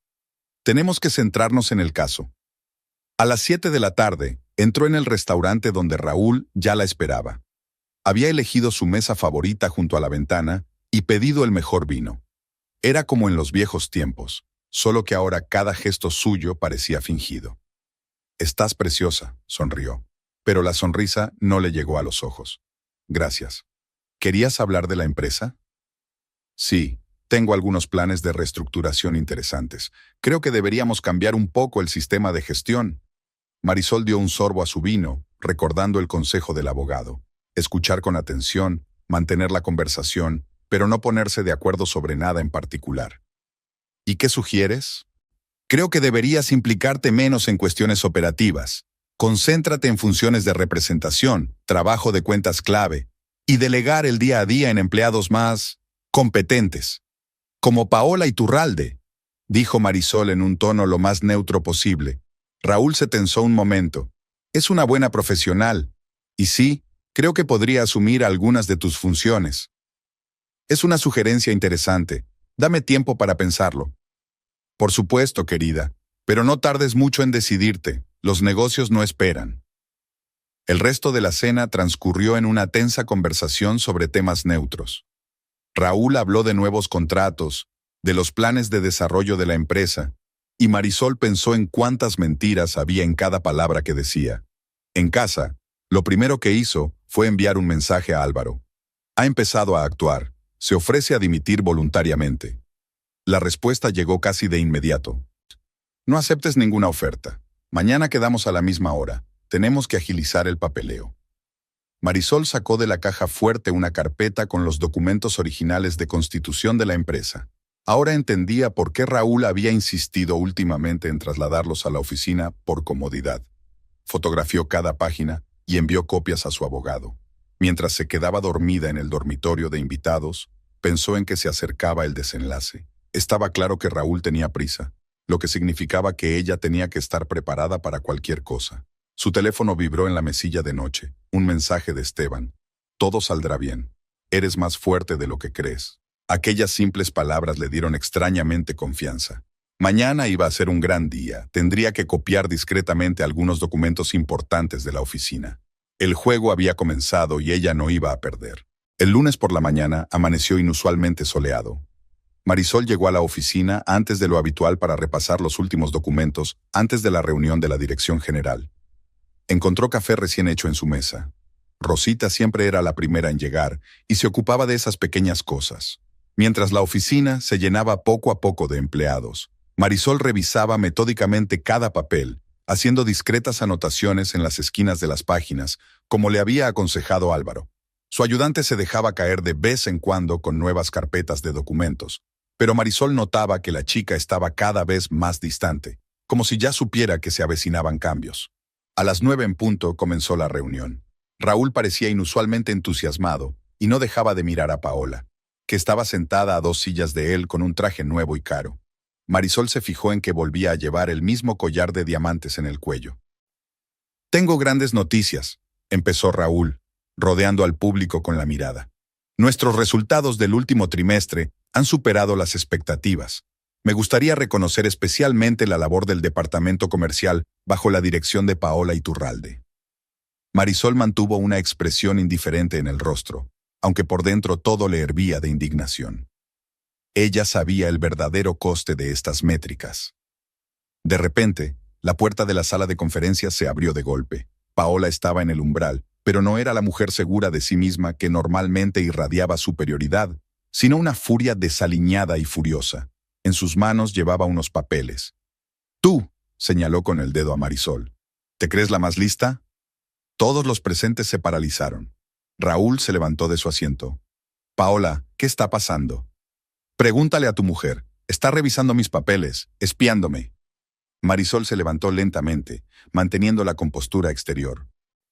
Tenemos que centrarnos en el caso. A las 7 de la tarde, entró en el restaurante donde Raúl ya la esperaba. Había elegido su mesa favorita junto a la ventana y pedido el mejor vino. Era como en los viejos tiempos, solo que ahora cada gesto suyo parecía fingido. «Estás preciosa», sonrió, pero la sonrisa no le llegó a los ojos. «Gracias. ¿Querías hablar de la empresa?» «Sí, tengo algunos planes de reestructuración interesantes. Creo que deberíamos cambiar un poco el sistema de gestión». Marisol dio un sorbo a su vino, recordando el consejo del abogado. Escuchar con atención, mantener la conversación, pero no ponerse de acuerdo sobre nada en particular. «¿Y qué sugieres?» «Creo que deberías implicarte menos en cuestiones operativas. Concéntrate en funciones de representación, trabajo de cuentas clave, y delegar el día a día en empleados más competentes. Como Paola Iturralde», dijo Marisol en un tono lo más neutro posible. Raúl se tensó un momento. «Es una buena profesional. Y sí, creo que podría asumir algunas de tus funciones». «Es una sugerencia interesante. Dame tiempo para pensarlo». «Por supuesto, querida, pero no tardes mucho en decidirte. Los negocios no esperan». El resto de la cena transcurrió en una tensa conversación sobre temas neutros. Raúl habló de nuevos contratos, de los planes de desarrollo de la empresa, y Marisol pensó en cuántas mentiras había en cada palabra que decía. En casa, lo primero que hizo fue enviar un mensaje a Álvaro. «Ha empezado a actuar. Se ofrece a dimitir voluntariamente». La respuesta llegó casi de inmediato. «No aceptes ninguna oferta. Mañana quedamos a la misma hora. Tenemos que agilizar el papeleo». Marisol sacó de la caja fuerte una carpeta con los documentos originales de constitución de la empresa. Ahora entendía por qué Raúl había insistido últimamente en trasladarlos a la oficina por comodidad. Fotografió cada página y envió copias a su abogado. Mientras se quedaba dormida en el dormitorio de invitados, pensó en que se acercaba el desenlace. Estaba claro que Raúl tenía prisa, lo que significaba que ella tenía que estar preparada para cualquier cosa. Su teléfono vibró en la mesilla de noche. Un mensaje de Esteban. «Todo saldrá bien. Eres más fuerte de lo que crees». Aquellas simples palabras le dieron extrañamente confianza. Mañana iba a ser un gran día. Tendría que copiar discretamente algunos documentos importantes de la oficina. El juego había comenzado y ella no iba a perder. El lunes por la mañana amaneció inusualmente soleado. Marisol llegó a la oficina antes de lo habitual para repasar los últimos documentos antes de la reunión de la dirección general. Encontró café recién hecho en su mesa. Rosita siempre era la primera en llegar y se ocupaba de esas pequeñas cosas. Mientras la oficina se llenaba poco a poco de empleados, Marisol revisaba metódicamente cada papel, haciendo discretas anotaciones en las esquinas de las páginas, como le había aconsejado Álvaro. Su ayudante se dejaba caer de vez en cuando con nuevas carpetas de documentos, pero Marisol notaba que la chica estaba cada vez más distante, como si ya supiera que se avecinaban cambios. A las 9 en punto comenzó la reunión. Raúl parecía inusualmente entusiasmado y no dejaba de mirar a Paola, que estaba sentada a 2 sillas de él con un traje nuevo y caro. Marisol se fijó en que volvía a llevar el mismo collar de diamantes en el cuello. «Tengo grandes noticias», empezó Raúl, rodeando al público con la mirada. «Nuestros resultados del último trimestre han superado las expectativas. Me gustaría reconocer especialmente la labor del departamento comercial bajo la dirección de Paola Iturralde». Marisol mantuvo una expresión indiferente en el rostro, aunque por dentro todo le hervía de indignación. Ella sabía el verdadero coste de estas métricas. De repente, la puerta de la sala de conferencias se abrió de golpe. Paola estaba en el umbral, pero no era la mujer segura de sí misma que normalmente irradiaba superioridad, sino una furia desaliñada y furiosa. En sus manos llevaba unos papeles. «Tú», señaló con el dedo a Marisol. «¿Te crees la más lista?» Todos los presentes se paralizaron. Raúl se levantó de su asiento. «Paola, ¿qué está pasando?» «Pregúntale a tu mujer. Está revisando mis papeles, espiándome». Marisol se levantó lentamente, manteniendo la compostura exterior.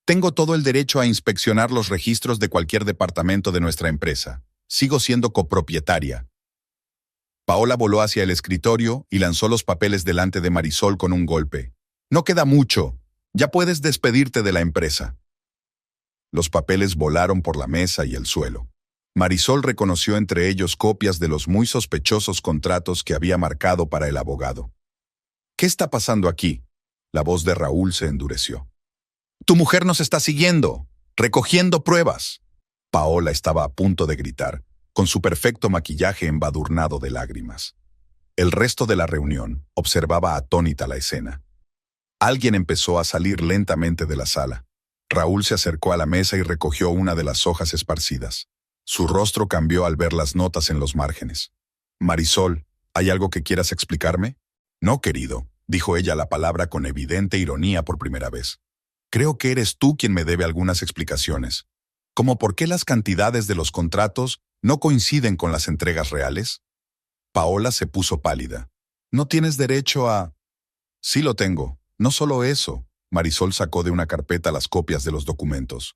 «Tengo todo el derecho a inspeccionar los registros de cualquier departamento de nuestra empresa. Sigo siendo copropietaria». Paola voló hacia el escritorio y lanzó los papeles delante de Marisol con un golpe. «No queda mucho. Ya puedes despedirte de la empresa». Los papeles volaron por la mesa y el suelo. Marisol reconoció entre ellos copias de los muy sospechosos contratos que había marcado para el abogado. «¿Qué está pasando aquí?» La voz de Raúl se endureció. «Tu mujer nos está siguiendo, recogiendo pruebas». Paola estaba a punto de gritar, con su perfecto maquillaje embadurnado de lágrimas. El resto de la reunión observaba atónita la escena. Alguien empezó a salir lentamente de la sala. Raúl se acercó a la mesa y recogió una de las hojas esparcidas. Su rostro cambió al ver las notas en los márgenes. «Marisol, ¿hay algo que quieras explicarme?» «No, querido», dijo ella la palabra con evidente ironía por primera vez. «Creo que eres tú quien me debe algunas explicaciones. Como por qué las cantidades de los contratos no coinciden con las entregas reales». Paola se puso pálida. «No tienes derecho a...» «Sí lo tengo. No solo eso». Marisol sacó de una carpeta las copias de los documentos.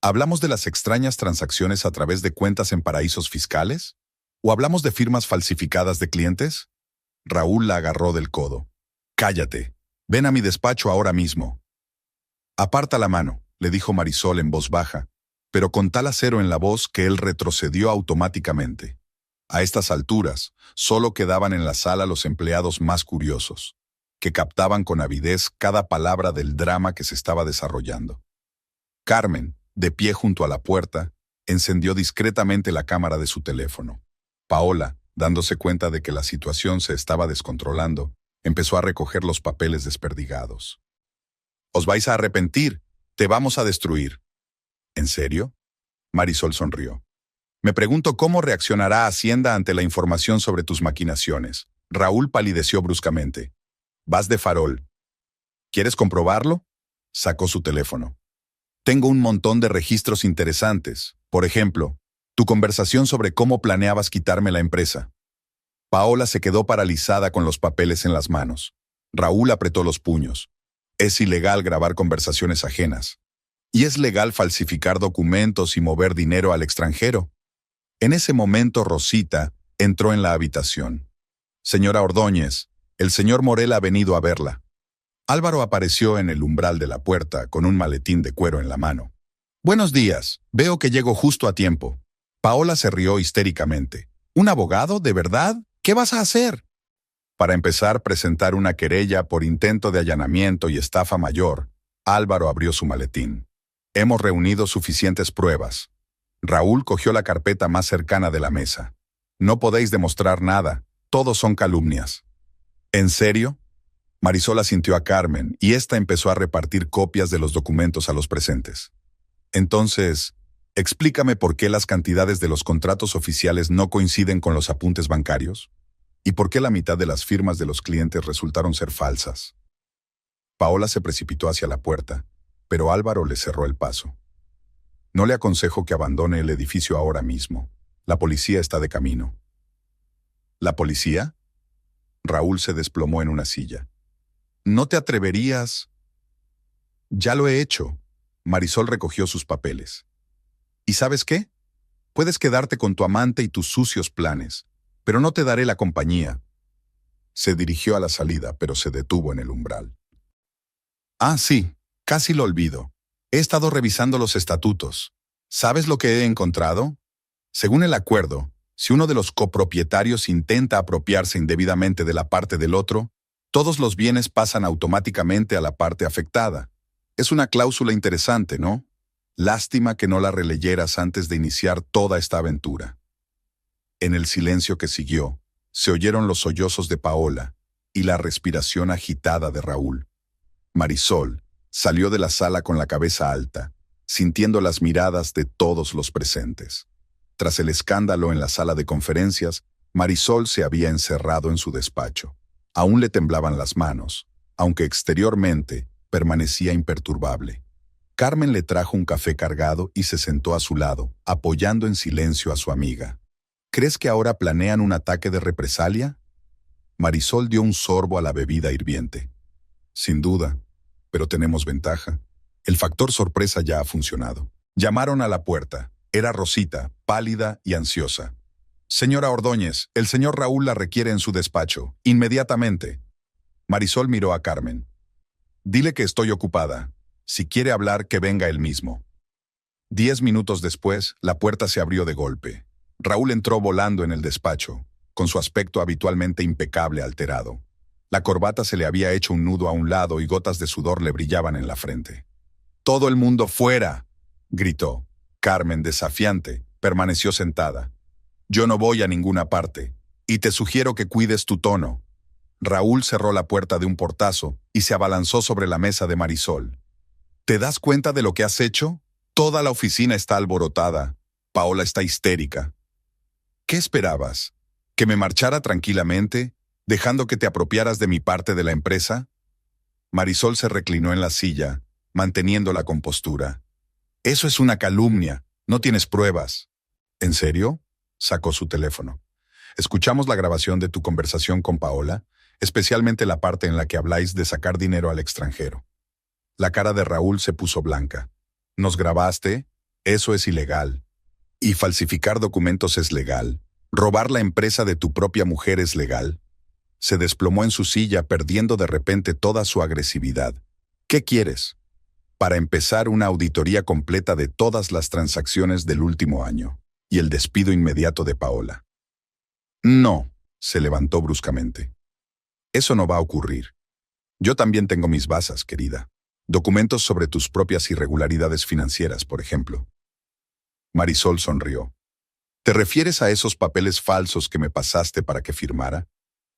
¿Hablamos de las extrañas transacciones a través de cuentas en paraísos fiscales? ¿O hablamos de firmas falsificadas de clientes? Raúl la agarró del codo. «Cállate. Ven a mi despacho ahora mismo». «Aparta la mano», le dijo Marisol en voz baja, pero con tal acero en la voz que él retrocedió automáticamente. A estas alturas, solo quedaban en la sala los empleados más curiosos, que captaban con avidez cada palabra del drama que se estaba desarrollando. Carmen, de pie junto a la puerta, encendió discretamente la cámara de su teléfono. Paola, dándose cuenta de que la situación se estaba descontrolando, empezó a recoger los papeles desperdigados. «Os vais a arrepentir, te vamos a destruir». «¿En serio?» Marisol sonrió. «Me pregunto cómo reaccionará Hacienda ante la información sobre tus maquinaciones». Raúl palideció bruscamente. «Vas de farol. ¿Quieres comprobarlo?» Sacó su teléfono. «Tengo un montón de registros interesantes. Por ejemplo, tu conversación sobre cómo planeabas quitarme la empresa». Paola se quedó paralizada con los papeles en las manos. Raúl apretó los puños. Es ilegal grabar conversaciones ajenas. Y es legal falsificar documentos y mover dinero al extranjero. En ese momento Rosita entró en la habitación. «Señora Ordóñez, el señor Morel ha venido a verla». Álvaro apareció en el umbral de la puerta con un maletín de cuero en la mano. «Buenos días, veo que llego justo a tiempo». Paola se rió histéricamente. «¿Un abogado, de verdad? ¿Qué vas a hacer?» Para empezar, presentar una querella por intento de allanamiento y estafa mayor. Álvaro abrió su maletín. «Hemos reunido suficientes pruebas». Raúl cogió la carpeta más cercana de la mesa. «No podéis demostrar nada, todos son calumnias». «¿En serio?» Marisol asintió a Carmen y ésta empezó a repartir copias de los documentos a los presentes. «Entonces, explícame por qué las cantidades de los contratos oficiales no coinciden con los apuntes bancarios y por qué la mitad de las firmas de los clientes resultaron ser falsas». Paola se precipitó hacia la puerta, pero Álvaro le cerró el paso. «No le aconsejo que abandone el edificio ahora mismo. La policía está de camino». «¿La policía?» Raúl se desplomó en una silla. «¿No te atreverías?» «Ya lo he hecho». Marisol recogió sus papeles. «¿Y sabes qué? Puedes quedarte con tu amante y tus sucios planes, pero no te daré la compañía». Se dirigió a la salida, pero se detuvo en el umbral. «Ah, sí, casi lo olvido. He estado revisando los estatutos. ¿Sabes lo que he encontrado? Según el acuerdo, si uno de los copropietarios intenta apropiarse indebidamente de la parte del otro, todos los bienes pasan automáticamente a la parte afectada. Es una cláusula interesante, ¿no? Lástima que no la releyeras antes de iniciar toda esta aventura». En el silencio que siguió, se oyeron los sollozos de Paola y la respiración agitada de Raúl. Marisol salió de la sala con la cabeza alta, sintiendo las miradas de todos los presentes. Tras el escándalo en la sala de conferencias, Marisol se había encerrado en su despacho. Aún le temblaban las manos, aunque exteriormente permanecía imperturbable. Carmen le trajo un café cargado y se sentó a su lado, apoyando en silencio a su amiga. ¿Crees que ahora planean un ataque de represalia? Marisol dio un sorbo a la bebida hirviente. Sin duda, pero tenemos ventaja. El factor sorpresa ya ha funcionado. Llamaron a la puerta. Era Rosita, pálida y ansiosa. «Señora Ordóñez, el señor Raúl la requiere en su despacho. Inmediatamente». Marisol miró a Carmen. «Dile que estoy ocupada. Si quiere hablar, que venga él mismo». 10 minutos después, la puerta se abrió de golpe. Raúl entró volando en el despacho, con su aspecto habitualmente impecable alterado. La corbata se le había hecho un nudo a un lado y gotas de sudor le brillaban en la frente. «¡Todo el mundo fuera!», gritó. Carmen, desafiante, permaneció sentada. Yo no voy a ninguna parte, y te sugiero que cuides tu tono. Raúl cerró la puerta de un portazo y se abalanzó sobre la mesa de Marisol. ¿Te das cuenta de lo que has hecho? Toda la oficina está alborotada. Paola está histérica. ¿Qué esperabas? ¿Que me marchara tranquilamente, dejando que te apropiaras de mi parte de la empresa? Marisol se reclinó en la silla, manteniendo la compostura. Eso es una calumnia. No tienes pruebas. ¿En serio? Sacó su teléfono. Escuchamos la grabación de tu conversación con Paola, especialmente la parte en la que habláis de sacar dinero al extranjero. La cara de Raúl se puso blanca. ¿Nos grabaste? Eso es ilegal. ¿Y falsificar documentos es legal? ¿Robar la empresa de tu propia mujer es legal? Se desplomó en su silla, perdiendo de repente toda su agresividad. ¿Qué quieres? Para empezar, una auditoría completa de todas las transacciones del último año y el despido inmediato de Paola. No, se levantó bruscamente. Eso no va a ocurrir. Yo también tengo mis bases, querida. Documentos sobre tus propias irregularidades financieras, por ejemplo. Marisol sonrió. ¿Te refieres a esos papeles falsos que me pasaste para que firmara?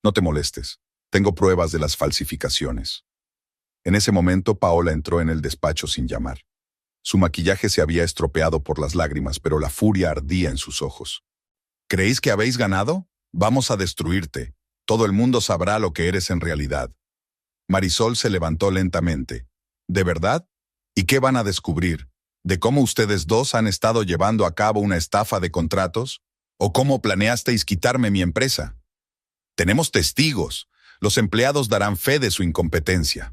No te molestes. Tengo pruebas de las falsificaciones. En ese momento, Paola entró en el despacho sin llamar. Su maquillaje se había estropeado por las lágrimas, pero la furia ardía en sus ojos. ¿Creéis que habéis ganado? Vamos a destruirte. Todo el mundo sabrá lo que eres en realidad. Marisol se levantó lentamente. ¿De verdad? ¿Y qué van a descubrir? ¿De cómo ustedes dos han estado llevando a cabo una estafa de contratos? ¿O cómo planeasteis quitarme mi empresa? Tenemos testigos. Los empleados darán fe de su incompetencia.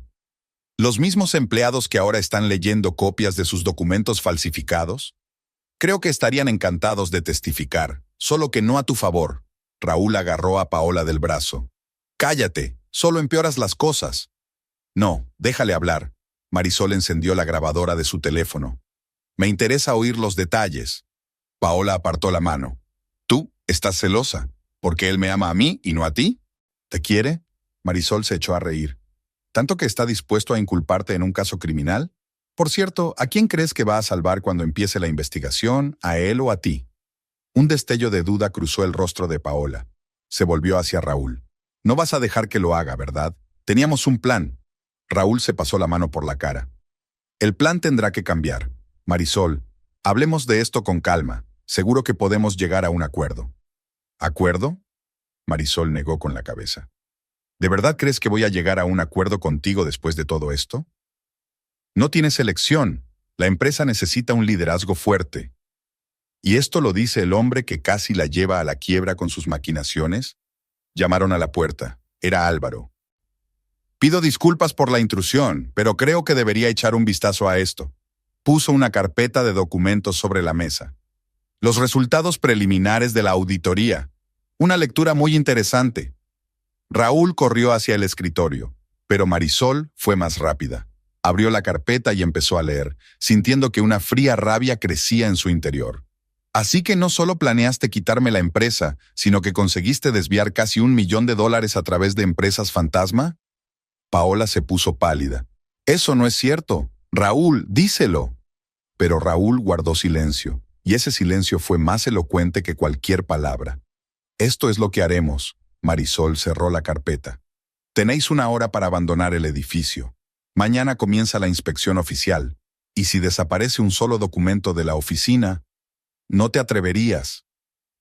¿Los mismos empleados que ahora están leyendo copias de sus documentos falsificados? Creo que estarían encantados de testificar, solo que no a tu favor. Raúl agarró a Paola del brazo. Cállate, solo empeoras las cosas. No, déjale hablar. Marisol encendió la grabadora de su teléfono. Me interesa oír los detalles. Paola apartó la mano. Tú estás celosa, porque él me ama a mí y no a ti. ¿Te quiere? Marisol se echó a reír. ¿Tanto que está dispuesto a inculparte en un caso criminal? Por cierto, ¿a quién crees que va a salvar cuando empiece la investigación, a él o a ti? Un destello de duda cruzó el rostro de Paola. Se volvió hacia Raúl. No vas a dejar que lo haga, ¿verdad? Teníamos un plan. Raúl se pasó la mano por la cara. El plan tendrá que cambiar. Marisol, hablemos de esto con calma. Seguro que podemos llegar a un acuerdo. ¿Acuerdo? Marisol negó con la cabeza. ¿De verdad crees que voy a llegar a un acuerdo contigo después de todo esto? No tienes elección. La empresa necesita un liderazgo fuerte. ¿Y esto lo dice el hombre que casi la lleva a la quiebra con sus maquinaciones? Llamaron a la puerta. Era Álvaro. Pido disculpas por la intrusión, pero creo que debería echar un vistazo a esto. Puso una carpeta de documentos sobre la mesa. Los resultados preliminares de la auditoría. Una lectura muy interesante. Raúl corrió hacia el escritorio, pero Marisol fue más rápida. Abrió la carpeta y empezó a leer, sintiendo que una fría rabia crecía en su interior. Así que no solo planeaste quitarme la empresa, sino que conseguiste desviar casi $1 millón a través de empresas fantasma. Paola se puso pálida. Eso no es cierto. Raúl, díselo. Pero Raúl guardó silencio, y ese silencio fue más elocuente que cualquier palabra. Esto es lo que haremos. Marisol cerró la carpeta. Tenéis 1 hora para abandonar el edificio. Mañana comienza la inspección oficial, y si desaparece un solo documento de la oficina, no te atreverías.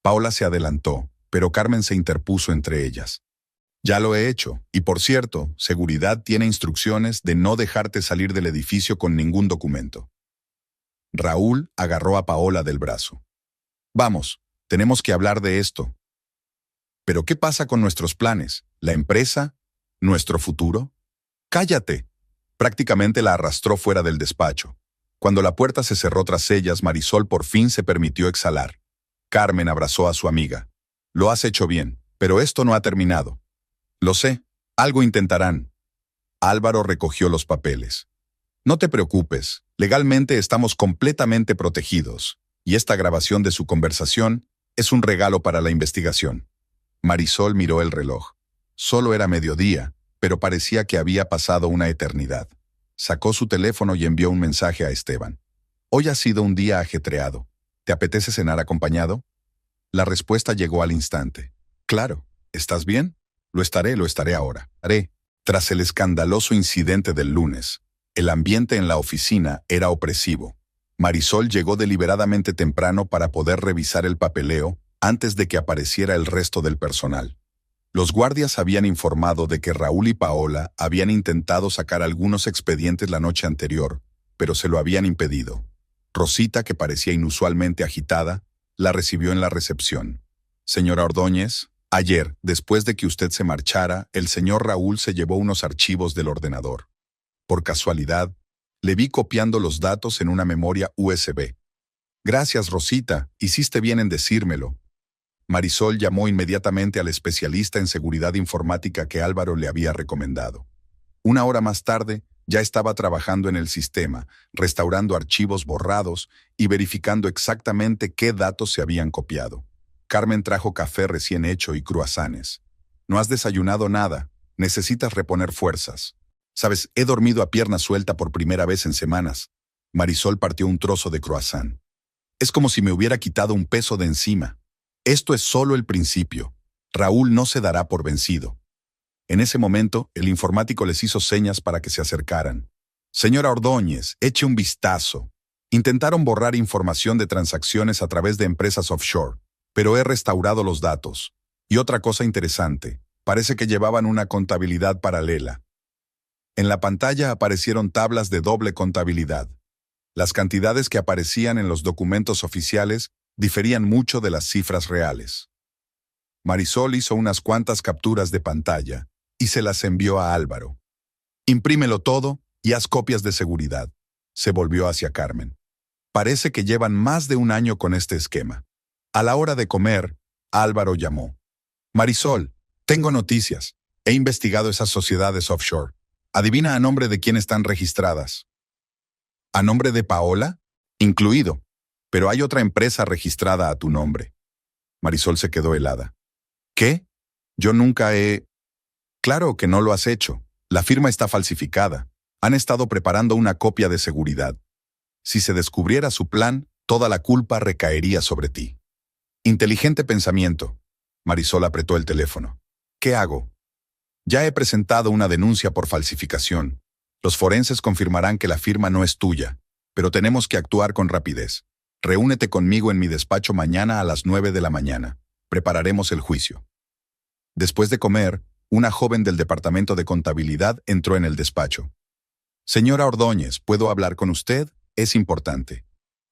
Paola se adelantó, pero Carmen se interpuso entre ellas. Ya lo he hecho, y por cierto, seguridad tiene instrucciones de no dejarte salir del edificio con ningún documento. Raúl agarró a Paola del brazo. Vamos, tenemos que hablar de esto. ¿Pero qué pasa con nuestros planes? ¿La empresa? ¿Nuestro futuro? ¡Cállate! Prácticamente la arrastró fuera del despacho. Cuando la puerta se cerró tras ellas, Marisol por fin se permitió exhalar. Carmen abrazó a su amiga. Lo has hecho bien, pero esto no ha terminado. Lo sé, algo intentarán. Álvaro recogió los papeles. No te preocupes, legalmente estamos completamente protegidos, y esta grabación de su conversación es un regalo para la investigación. Marisol miró el reloj. Solo era mediodía, pero parecía que había pasado una eternidad. Sacó su teléfono y envió un mensaje a Esteban. Hoy ha sido un día ajetreado. ¿Te apetece cenar acompañado? La respuesta llegó al instante. Claro, ¿estás bien? Lo estaré ahora. Haré. Tras el escandaloso incidente del lunes, el ambiente en la oficina era opresivo. Marisol llegó deliberadamente temprano para poder revisar el papeleo antes de que apareciera el resto del personal. Los guardias habían informado de que Raúl y Paola habían intentado sacar algunos expedientes la noche anterior, pero se lo habían impedido. Rosita, que parecía inusualmente agitada, la recibió en la recepción. Señora Ordóñez, ayer, después de que usted se marchara, el señor Raúl se llevó unos archivos del ordenador. Por casualidad, le vi copiando los datos en una memoria USB. Gracias, Rosita, hiciste bien en decírmelo. Marisol llamó inmediatamente al especialista en seguridad informática que Álvaro le había recomendado. Una hora más tarde, ya estaba trabajando en el sistema, restaurando archivos borrados y verificando exactamente qué datos se habían copiado. Carmen trajo café recién hecho y croissants. No has desayunado nada, necesitas reponer fuerzas. Sabes, he dormido a pierna suelta por primera vez en semanas. Marisol partió un trozo de croissant. Es como si me hubiera quitado un peso de encima. Esto es solo el principio. Raúl no se dará por vencido. En ese momento, el informático les hizo señas para que se acercaran. Señora Ordóñez, eche un vistazo. Intentaron borrar información de transacciones a través de empresas offshore, pero he restaurado los datos. Y otra cosa interesante, parece que llevaban una contabilidad paralela. En la pantalla aparecieron tablas de doble contabilidad. Las cantidades que aparecían en los documentos oficiales diferían mucho de las cifras reales. Marisol hizo unas cuantas capturas de pantalla y se las envió a Álvaro. Imprímelo todo y haz copias de seguridad. Se volvió hacia Carmen. Parece que llevan más de un año con este esquema. A la hora de comer, Álvaro llamó. Marisol, tengo noticias. He investigado esas sociedades offshore. Adivina a nombre de quién están registradas. ¿A nombre de Paola? Incluido. Pero hay otra empresa registrada a tu nombre. Marisol se quedó helada. ¿Qué? Yo nunca he... Claro que no lo has hecho. La firma está falsificada. Han estado preparando una copia de seguridad. Si se descubriera su plan, toda la culpa recaería sobre ti. Inteligente pensamiento. Marisol apretó el teléfono. ¿Qué hago? Ya he presentado una denuncia por falsificación. Los forenses confirmarán que la firma no es tuya, pero tenemos que actuar con rapidez. Reúnete conmigo en mi despacho mañana a las 9 de la mañana. Prepararemos el juicio. Después de comer, una joven del departamento de contabilidad entró en el despacho. Señora Ordóñez, ¿puedo hablar con usted? Es importante.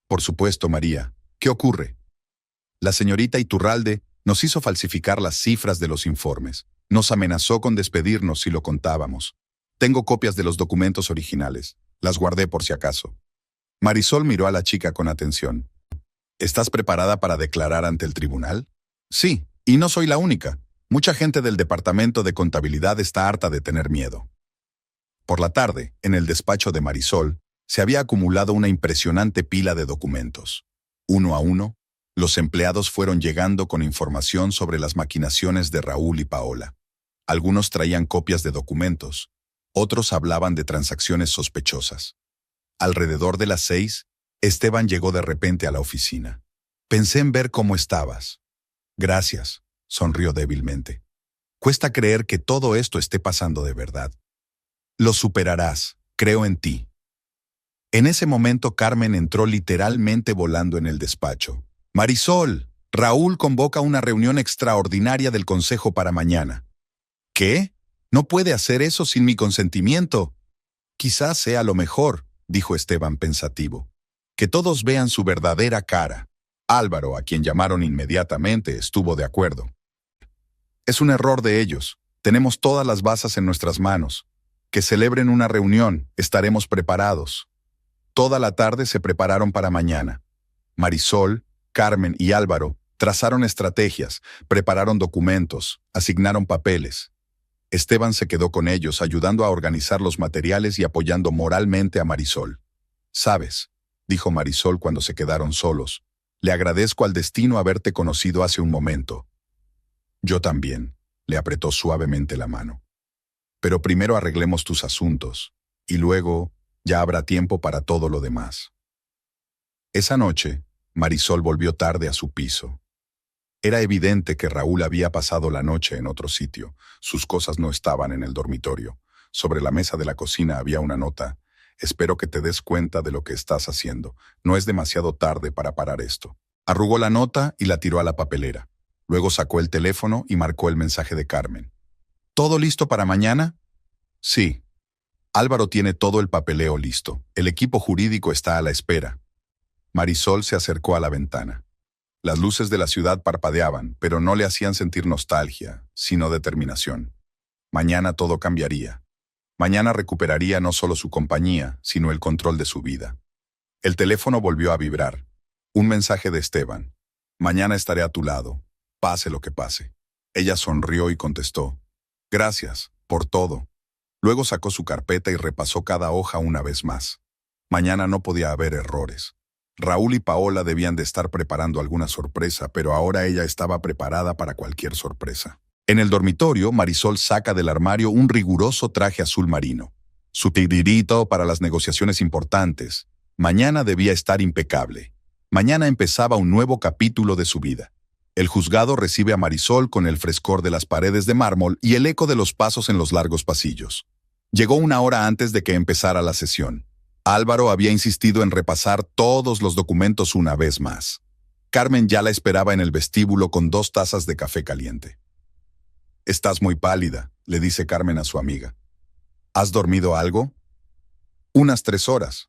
Por supuesto, María. ¿Qué ocurre? La señorita Iturralde nos hizo falsificar las cifras de los informes. Nos amenazó con despedirnos si lo contábamos. Tengo copias de los documentos originales. Las guardé por si acaso. Marisol miró a la chica con atención. ¿Estás preparada para declarar ante el tribunal? Sí, y no soy la única. Mucha gente del departamento de contabilidad está harta de tener miedo. Por la tarde, en el despacho de Marisol, se había acumulado una impresionante pila de documentos. Uno a uno, los empleados fueron llegando con información sobre las maquinaciones de Raúl y Paola. Algunos traían copias de documentos, otros hablaban de transacciones sospechosas. Alrededor de las 6, Esteban llegó de repente a la oficina. Pensé en ver cómo estabas. Gracias, sonrió débilmente. Cuesta creer que todo esto esté pasando de verdad. Lo superarás, creo en ti. En ese momento Carmen entró literalmente volando en el despacho. Marisol, Raúl convoca una reunión extraordinaria del consejo para mañana. ¿Qué? No puede hacer eso sin mi consentimiento. Quizás sea lo mejor, dijo Esteban pensativo. Que todos vean su verdadera cara. Álvaro, a quien llamaron inmediatamente, estuvo de acuerdo. Es un error de ellos. Tenemos todas las bases en nuestras manos. Que celebren una reunión, estaremos preparados. Toda la tarde se prepararon para mañana. Marisol, Carmen y Álvaro trazaron estrategias, prepararon documentos, asignaron papeles. Esteban se quedó con ellos, ayudando a organizar los materiales y apoyando moralmente a Marisol. «Sabes», dijo Marisol cuando se quedaron solos, «le agradezco al destino haberte conocido hace un momento». «Yo también», le apretó suavemente la mano. «Pero primero arreglemos tus asuntos, y luego ya habrá tiempo para todo lo demás». Esa noche, Marisol volvió tarde a su piso. Era evidente que Raúl había pasado la noche en otro sitio. Sus cosas no estaban en el dormitorio. Sobre la mesa de la cocina había una nota. Espero que te des cuenta de lo que estás haciendo. No es demasiado tarde para parar esto. Arrugó la nota y la tiró a la papelera. Luego sacó el teléfono y marcó el mensaje de Carmen. ¿Todo listo para mañana? Sí. Álvaro tiene todo el papeleo listo. El equipo jurídico está a la espera. Marisol se acercó a la ventana. Las luces de la ciudad parpadeaban, pero no le hacían sentir nostalgia, sino determinación. Mañana todo cambiaría. Mañana recuperaría no solo su compañía, sino el control de su vida. El teléfono volvió a vibrar. Un mensaje de Esteban. Mañana estaré a tu lado, pase lo que pase. Ella sonrió y contestó. Gracias, por todo. Luego sacó su carpeta y repasó cada hoja una vez más. Mañana no podía haber errores. Raúl y Paola debían de estar preparando alguna sorpresa, pero ahora ella estaba preparada para cualquier sorpresa. En el dormitorio, Marisol saca del armario un riguroso traje azul marino. Su tirito para las negociaciones importantes. Mañana debía estar impecable. Mañana empezaba un nuevo capítulo de su vida. El juzgado recibe a Marisol con el frescor de las paredes de mármol y el eco de los pasos en los largos pasillos. Llegó una hora antes de que empezara la sesión. Álvaro había insistido en repasar todos los documentos una vez más. Carmen ya la esperaba en el vestíbulo con 2 tazas de café caliente. «Estás muy pálida», le dice Carmen a su amiga. «¿Has dormido algo?» «Unas 3 horas».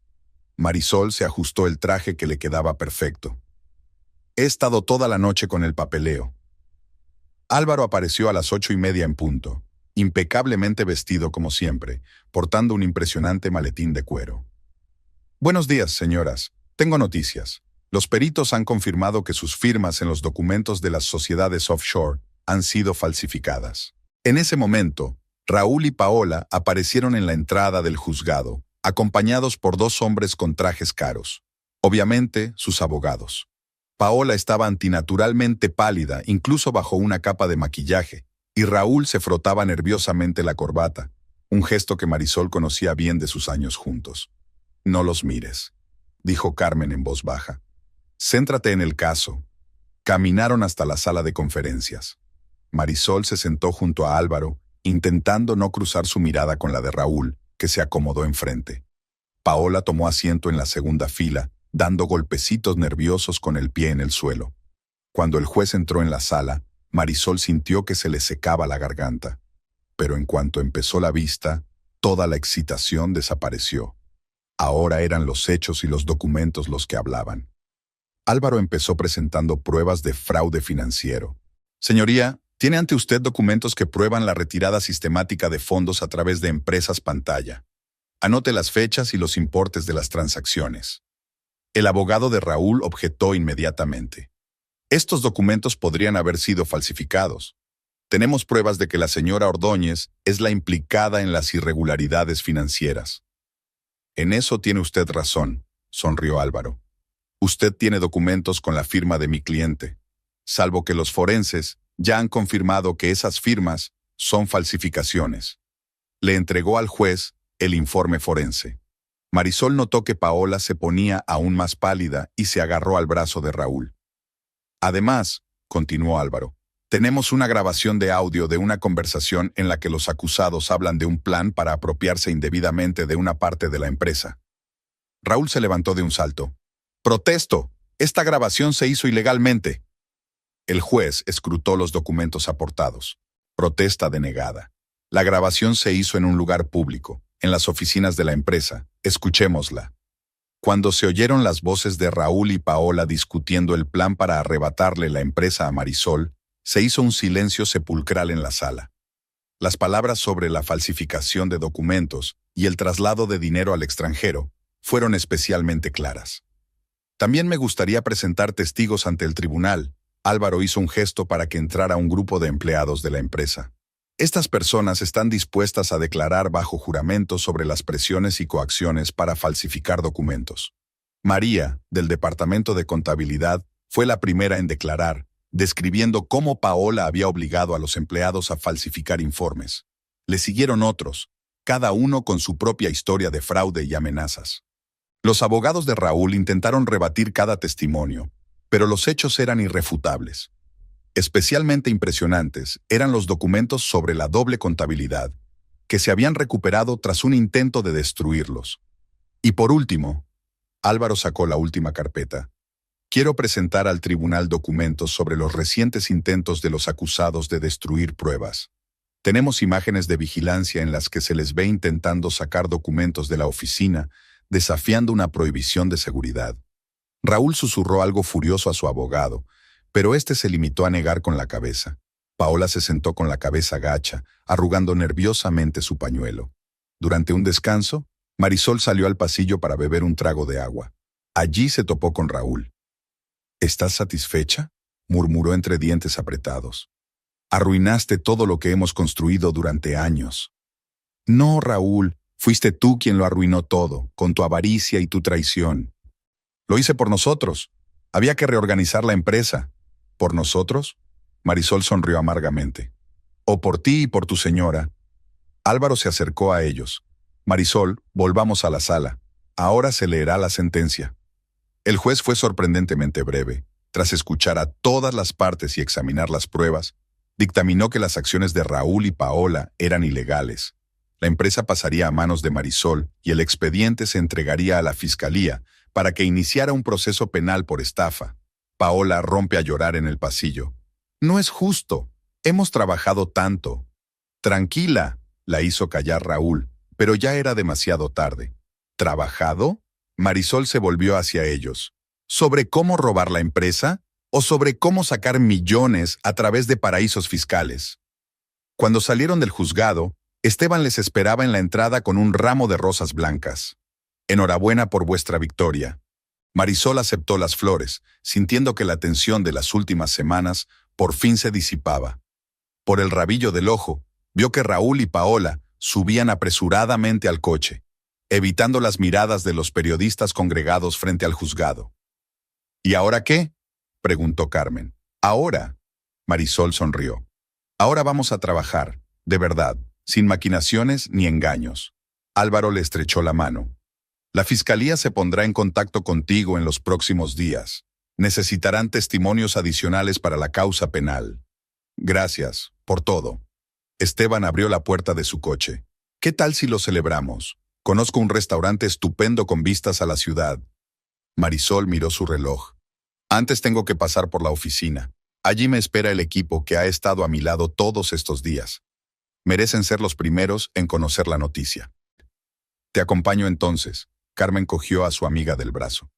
Marisol se ajustó el traje que le quedaba perfecto. «He estado toda la noche con el papeleo». Álvaro apareció a las 8:30 en punto, impecablemente vestido como siempre, portando un impresionante maletín de cuero. «Buenos días, señoras. Tengo noticias. Los peritos han confirmado que sus firmas en los documentos de las sociedades offshore han sido falsificadas». En ese momento, Raúl y Paola aparecieron en la entrada del juzgado, acompañados por 2 hombres con trajes caros. Obviamente, sus abogados. Paola estaba antinaturalmente pálida, incluso bajo una capa de maquillaje, y Raúl se frotaba nerviosamente la corbata, un gesto que Marisol conocía bien de sus años juntos. «No los mires», dijo Carmen en voz baja. «Céntrate en el caso». Caminaron hasta la sala de conferencias. Marisol se sentó junto a Álvaro, intentando no cruzar su mirada con la de Raúl, que se acomodó enfrente. Paola tomó asiento en la segunda fila, dando golpecitos nerviosos con el pie en el suelo. Cuando el juez entró en la sala, Marisol sintió que se le secaba la garganta. Pero en cuanto empezó la vista, toda la excitación desapareció. Ahora eran los hechos y los documentos los que hablaban. Álvaro empezó presentando pruebas de fraude financiero. «Señoría, tiene ante usted documentos que prueban la retirada sistemática de fondos a través de empresas pantalla. Anote las fechas y los importes de las transacciones». El abogado de Raúl objetó inmediatamente. «Estos documentos podrían haber sido falsificados. Tenemos pruebas de que la señora Ordóñez es la implicada en las irregularidades financieras». «En eso tiene usted razón», sonrió Álvaro. «Usted tiene documentos con la firma de mi cliente, salvo que los forenses ya han confirmado que esas firmas son falsificaciones». Le entregó al juez el informe forense. Marisol notó que Paola se ponía aún más pálida y se agarró al brazo de Raúl. «Además», continuó Álvaro, «tenemos una grabación de audio de una conversación en la que los acusados hablan de un plan para apropiarse indebidamente de una parte de la empresa». Raúl se levantó de un salto. «Protesto. Esta grabación se hizo ilegalmente». El juez escrutó los documentos aportados. Protesta denegada. La grabación se hizo en un lugar público, en las oficinas de la empresa. Escuchémosla. Cuando se oyeron las voces de Raúl y Paola discutiendo el plan para arrebatarle la empresa a Marisol, se hizo un silencio sepulcral en la sala. Las palabras sobre la falsificación de documentos y el traslado de dinero al extranjero fueron especialmente claras. «También me gustaría presentar testigos ante el tribunal». Álvaro hizo un gesto para que entrara un grupo de empleados de la empresa. «Estas personas están dispuestas a declarar bajo juramento sobre las presiones y coacciones para falsificar documentos». María, del Departamento de Contabilidad, fue la primera en declarar, describiendo cómo Paola había obligado a los empleados a falsificar informes. Le siguieron otros, cada uno con su propia historia de fraude y amenazas. Los abogados de Raúl intentaron rebatir cada testimonio, pero los hechos eran irrefutables. Especialmente impresionantes eran los documentos sobre la doble contabilidad, que se habían recuperado tras un intento de destruirlos. Y por último, Álvaro sacó la última carpeta. Quiero presentar al tribunal documentos sobre los recientes intentos de los acusados de destruir pruebas. Tenemos imágenes de vigilancia en las que se les ve intentando sacar documentos de la oficina, desafiando una prohibición de seguridad. Raúl susurró algo furioso a su abogado, pero este se limitó a negar con la cabeza. Paola se sentó con la cabeza gacha, arrugando nerviosamente su pañuelo. Durante un descanso, Marisol salió al pasillo para beber un trago de agua. Allí se topó con Raúl. ¿Estás satisfecha?, murmuró entre dientes apretados. Arruinaste todo lo que hemos construido durante años. No, Raúl, fuiste tú quien lo arruinó todo, con tu avaricia y tu traición. Lo hice por nosotros. Había que reorganizar la empresa. ¿Por nosotros? Marisol sonrió amargamente. O por ti y por tu señora. Álvaro se acercó a ellos. Marisol, volvamos a la sala. Ahora se leerá la sentencia. El juez fue sorprendentemente breve. Tras escuchar a todas las partes y examinar las pruebas, dictaminó que las acciones de Raúl y Paola eran ilegales. La empresa pasaría a manos de Marisol y el expediente se entregaría a la fiscalía para que iniciara un proceso penal por estafa. Paola rompe a llorar en el pasillo. No es justo. Hemos trabajado tanto. Tranquila, la hizo callar Raúl, pero ya era demasiado tarde. ¿Trabajado? Marisol se volvió hacia ellos. ¿Sobre cómo robar la empresa? ¿O sobre cómo sacar millones a través de paraísos fiscales? Cuando salieron del juzgado, Esteban les esperaba en la entrada con un ramo de rosas blancas. Enhorabuena por vuestra victoria. Marisol aceptó las flores, sintiendo que la tensión de las últimas semanas por fin se disipaba. Por el rabillo del ojo, vio que Raúl y Paola subían apresuradamente al coche, evitando las miradas de los periodistas congregados frente al juzgado. ¿Y ahora qué?, preguntó Carmen. Ahora, Marisol sonrió. Ahora vamos a trabajar, de verdad, sin maquinaciones ni engaños. Álvaro le estrechó la mano. La fiscalía se pondrá en contacto contigo en los próximos días. Necesitarán testimonios adicionales para la causa penal. Gracias, por todo. Esteban abrió la puerta de su coche. ¿Qué tal si lo celebramos? Conozco un restaurante estupendo con vistas a la ciudad. Marisol miró su reloj. Antes tengo que pasar por la oficina. Allí me espera el equipo que ha estado a mi lado todos estos días. Merecen ser los primeros en conocer la noticia. Te acompaño entonces. Carmen cogió a su amiga del brazo.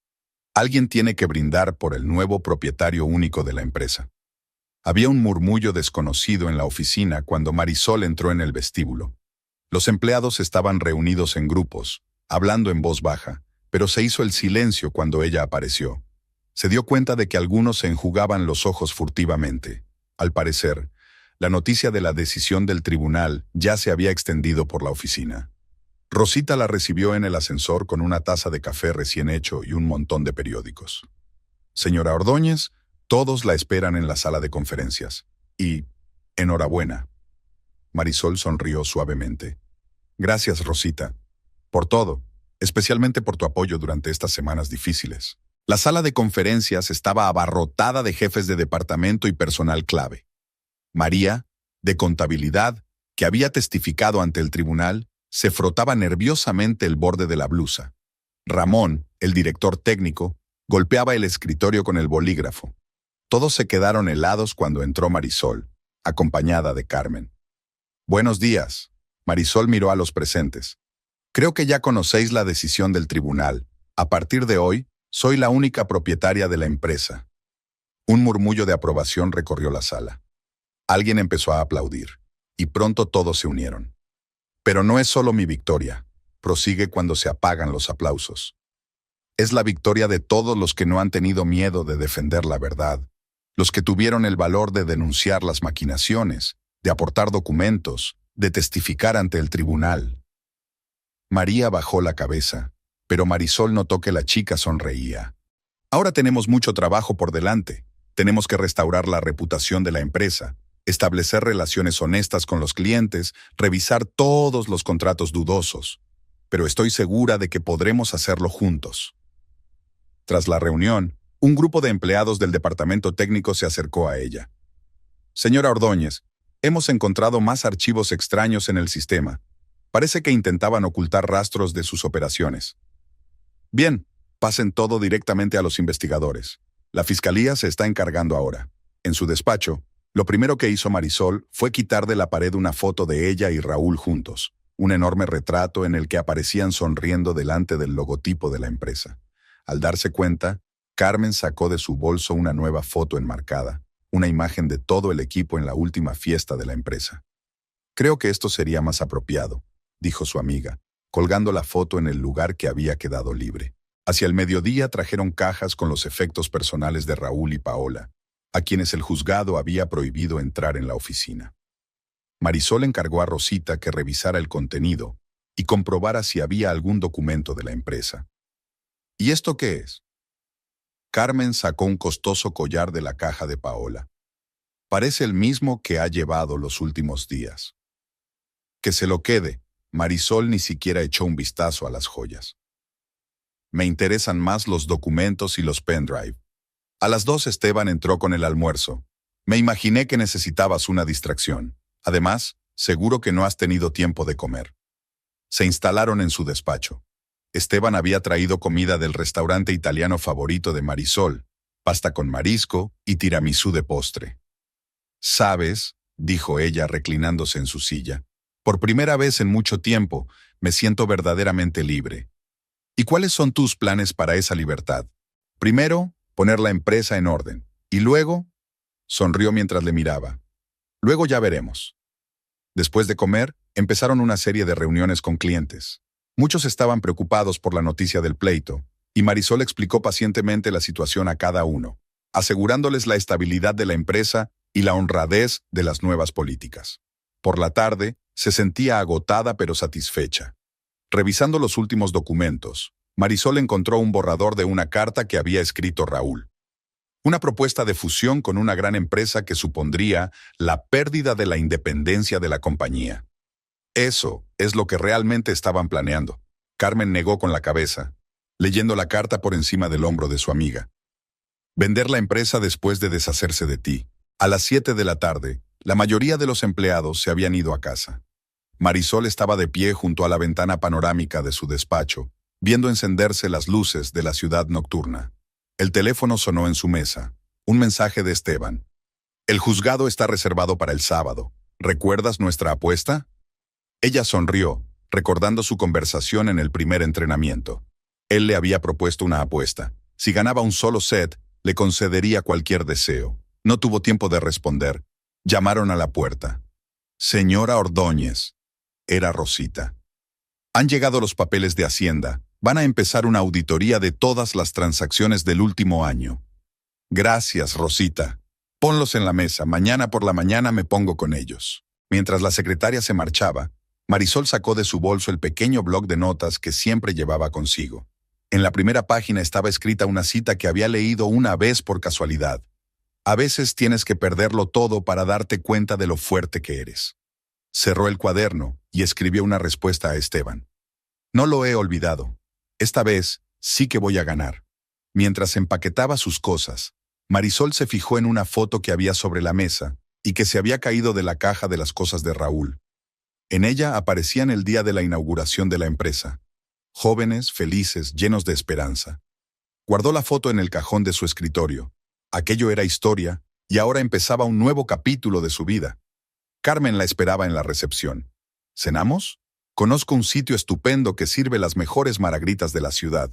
Alguien tiene que brindar por el nuevo propietario único de la empresa. Había un murmullo desconocido en la oficina cuando Marisol entró en el vestíbulo. Los empleados estaban reunidos en grupos, hablando en voz baja, pero se hizo el silencio cuando ella apareció. Se dio cuenta de que algunos se enjugaban los ojos furtivamente. Al parecer, la noticia de la decisión del tribunal ya se había extendido por la oficina. Rosita la recibió en el ascensor con una taza de café recién hecho y un montón de periódicos. Señora Ordóñez, todos la esperan en la sala de conferencias. Y, enhorabuena. Marisol sonrió suavemente. Gracias, Rosita. Por todo, especialmente por tu apoyo durante estas semanas difíciles. La sala de conferencias estaba abarrotada de jefes de departamento y personal clave. María, de contabilidad, que había testificado ante el tribunal, se frotaba nerviosamente el borde de la blusa. Ramón, el director técnico, golpeaba el escritorio con el bolígrafo. Todos se quedaron helados cuando entró Marisol, acompañada de Carmen. Buenos días. Marisol miró a los presentes. Creo que ya conocéis la decisión del tribunal. A partir de hoy, soy la única propietaria de la empresa. Un murmullo de aprobación recorrió la sala. Alguien empezó a aplaudir, y pronto todos se unieron. Pero no es solo mi victoria, prosigue cuando se apagan los aplausos. Es la victoria de todos los que no han tenido miedo de defender la verdad, los que tuvieron el valor de denunciar las maquinaciones, de aportar documentos, de testificar ante el tribunal. María bajó la cabeza, pero Marisol notó que la chica sonreía. Ahora tenemos mucho trabajo por delante. Tenemos que restaurar la reputación de la empresa, establecer relaciones honestas con los clientes, revisar todos los contratos dudosos. Pero estoy segura de que podremos hacerlo juntos. Tras la reunión, un grupo de empleados del departamento técnico se acercó a ella. Señora Ordóñez, hemos encontrado más archivos extraños en el sistema. Parece que intentaban ocultar rastros de sus operaciones. Bien, pasen todo directamente a los investigadores. La fiscalía se está encargando ahora. En su despacho, lo primero que hizo Marisol fue quitar de la pared una foto de ella y Raúl juntos, un enorme retrato en el que aparecían sonriendo delante del logotipo de la empresa. Al darse cuenta, Carmen sacó de su bolso una nueva foto enmarcada, una imagen de todo el equipo en la última fiesta de la empresa. Creo que esto sería más apropiado, dijo su amiga, colgando la foto en el lugar que había quedado libre. Hacia el mediodía trajeron cajas con los efectos personales de Raúl y Paola, a quienes el juzgado había prohibido entrar en la oficina. Marisol encargó a Rosita que revisara el contenido y comprobara si había algún documento de la empresa. ¿Y esto qué es? Carmen sacó un costoso collar de la caja de Paola. Parece el mismo que ha llevado los últimos días. Que se lo quede. Marisol ni siquiera echó un vistazo a las joyas. Me interesan más los documentos y los pendrive. A las 2 Esteban entró con el almuerzo. Me imaginé que necesitabas una distracción. Además, seguro que no has tenido tiempo de comer. Se instalaron en su despacho. Esteban había traído comida del restaurante italiano favorito de Marisol, pasta con marisco y tiramisú de postre. «¿Sabes?», dijo ella reclinándose en su silla, «por primera vez en mucho tiempo me siento verdaderamente libre». «¿Y cuáles son tus planes para esa libertad?» «Primero, poner la empresa en orden. Y luego…» Sonrió mientras le miraba. «Luego ya veremos». Después de comer, empezaron una serie de reuniones con clientes. Muchos estaban preocupados por la noticia del pleito, y Marisol explicó pacientemente la situación a cada uno, asegurándoles la estabilidad de la empresa y la honradez de las nuevas políticas. Por la tarde, se sentía agotada pero satisfecha. Revisando los últimos documentos, Marisol encontró un borrador de una carta que había escrito Raúl. Una propuesta de fusión con una gran empresa que supondría la pérdida de la independencia de la compañía. Eso es lo que realmente estaban planeando. Carmen negó con la cabeza, leyendo la carta por encima del hombro de su amiga. Vender la empresa después de deshacerse de ti. A las 7 de la tarde, la mayoría de los empleados se habían ido a casa. Marisol estaba de pie junto a la ventana panorámica de su despacho, viendo encenderse las luces de la ciudad nocturna. El teléfono sonó en su mesa. Un mensaje de Esteban. «El juzgado está reservado para el sábado. ¿Recuerdas nuestra apuesta?» Ella sonrió, recordando su conversación en el primer entrenamiento. Él le había propuesto una apuesta. Si ganaba un solo set, le concedería cualquier deseo. No tuvo tiempo de responder. Llamaron a la puerta. «Señora Ordóñez». Era Rosita. «Han llegado los papeles de Hacienda. Van a empezar una auditoría de todas las transacciones del último año». «Gracias, Rosita. Ponlos en la mesa. Mañana por la mañana me pongo con ellos». Mientras la secretaria se marchaba, Marisol sacó de su bolso el pequeño bloc de notas que siempre llevaba consigo. En la primera página estaba escrita una cita que había leído una vez por casualidad. «A veces tienes que perderlo todo para darte cuenta de lo fuerte que eres». Cerró el cuaderno y escribió una respuesta a Esteban. «No lo he olvidado. Esta vez sí que voy a ganar». Mientras empaquetaba sus cosas, Marisol se fijó en una foto que había sobre la mesa y que se había caído de la caja de las cosas de Raúl. En ella aparecían el día de la inauguración de la empresa. Jóvenes, felices, llenos de esperanza. Guardó la foto en el cajón de su escritorio. Aquello era historia, y ahora empezaba un nuevo capítulo de su vida. Carmen la esperaba en la recepción. ¿Cenamos? Conozco un sitio estupendo que sirve las mejores maragritas de la ciudad.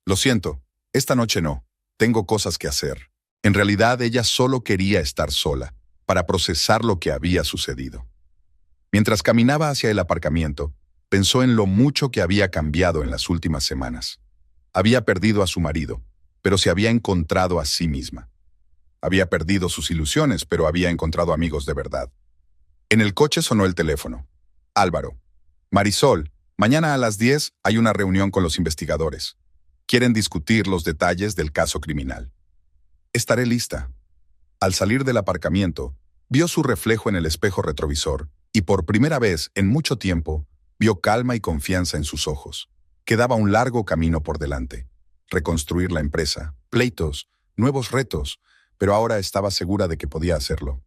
Lo siento, esta noche no. Tengo cosas que hacer. En realidad ella solo quería estar sola, para procesar lo que había sucedido. Mientras caminaba hacia el aparcamiento, pensó en lo mucho que había cambiado en las últimas semanas. Había perdido a su marido, pero se había encontrado a sí misma. Había perdido sus ilusiones, pero había encontrado amigos de verdad. En el coche sonó el teléfono. Álvaro. Marisol, mañana a las 10 hay una reunión con los investigadores. Quieren discutir los detalles del caso criminal. Estaré lista. Al salir del aparcamiento, vio su reflejo en el espejo retrovisor y por primera vez en mucho tiempo vio calma y confianza en sus ojos. Quedaba un largo camino por delante. Reconstruir la empresa, pleitos, nuevos retos, pero ahora estaba segura de que podía hacerlo.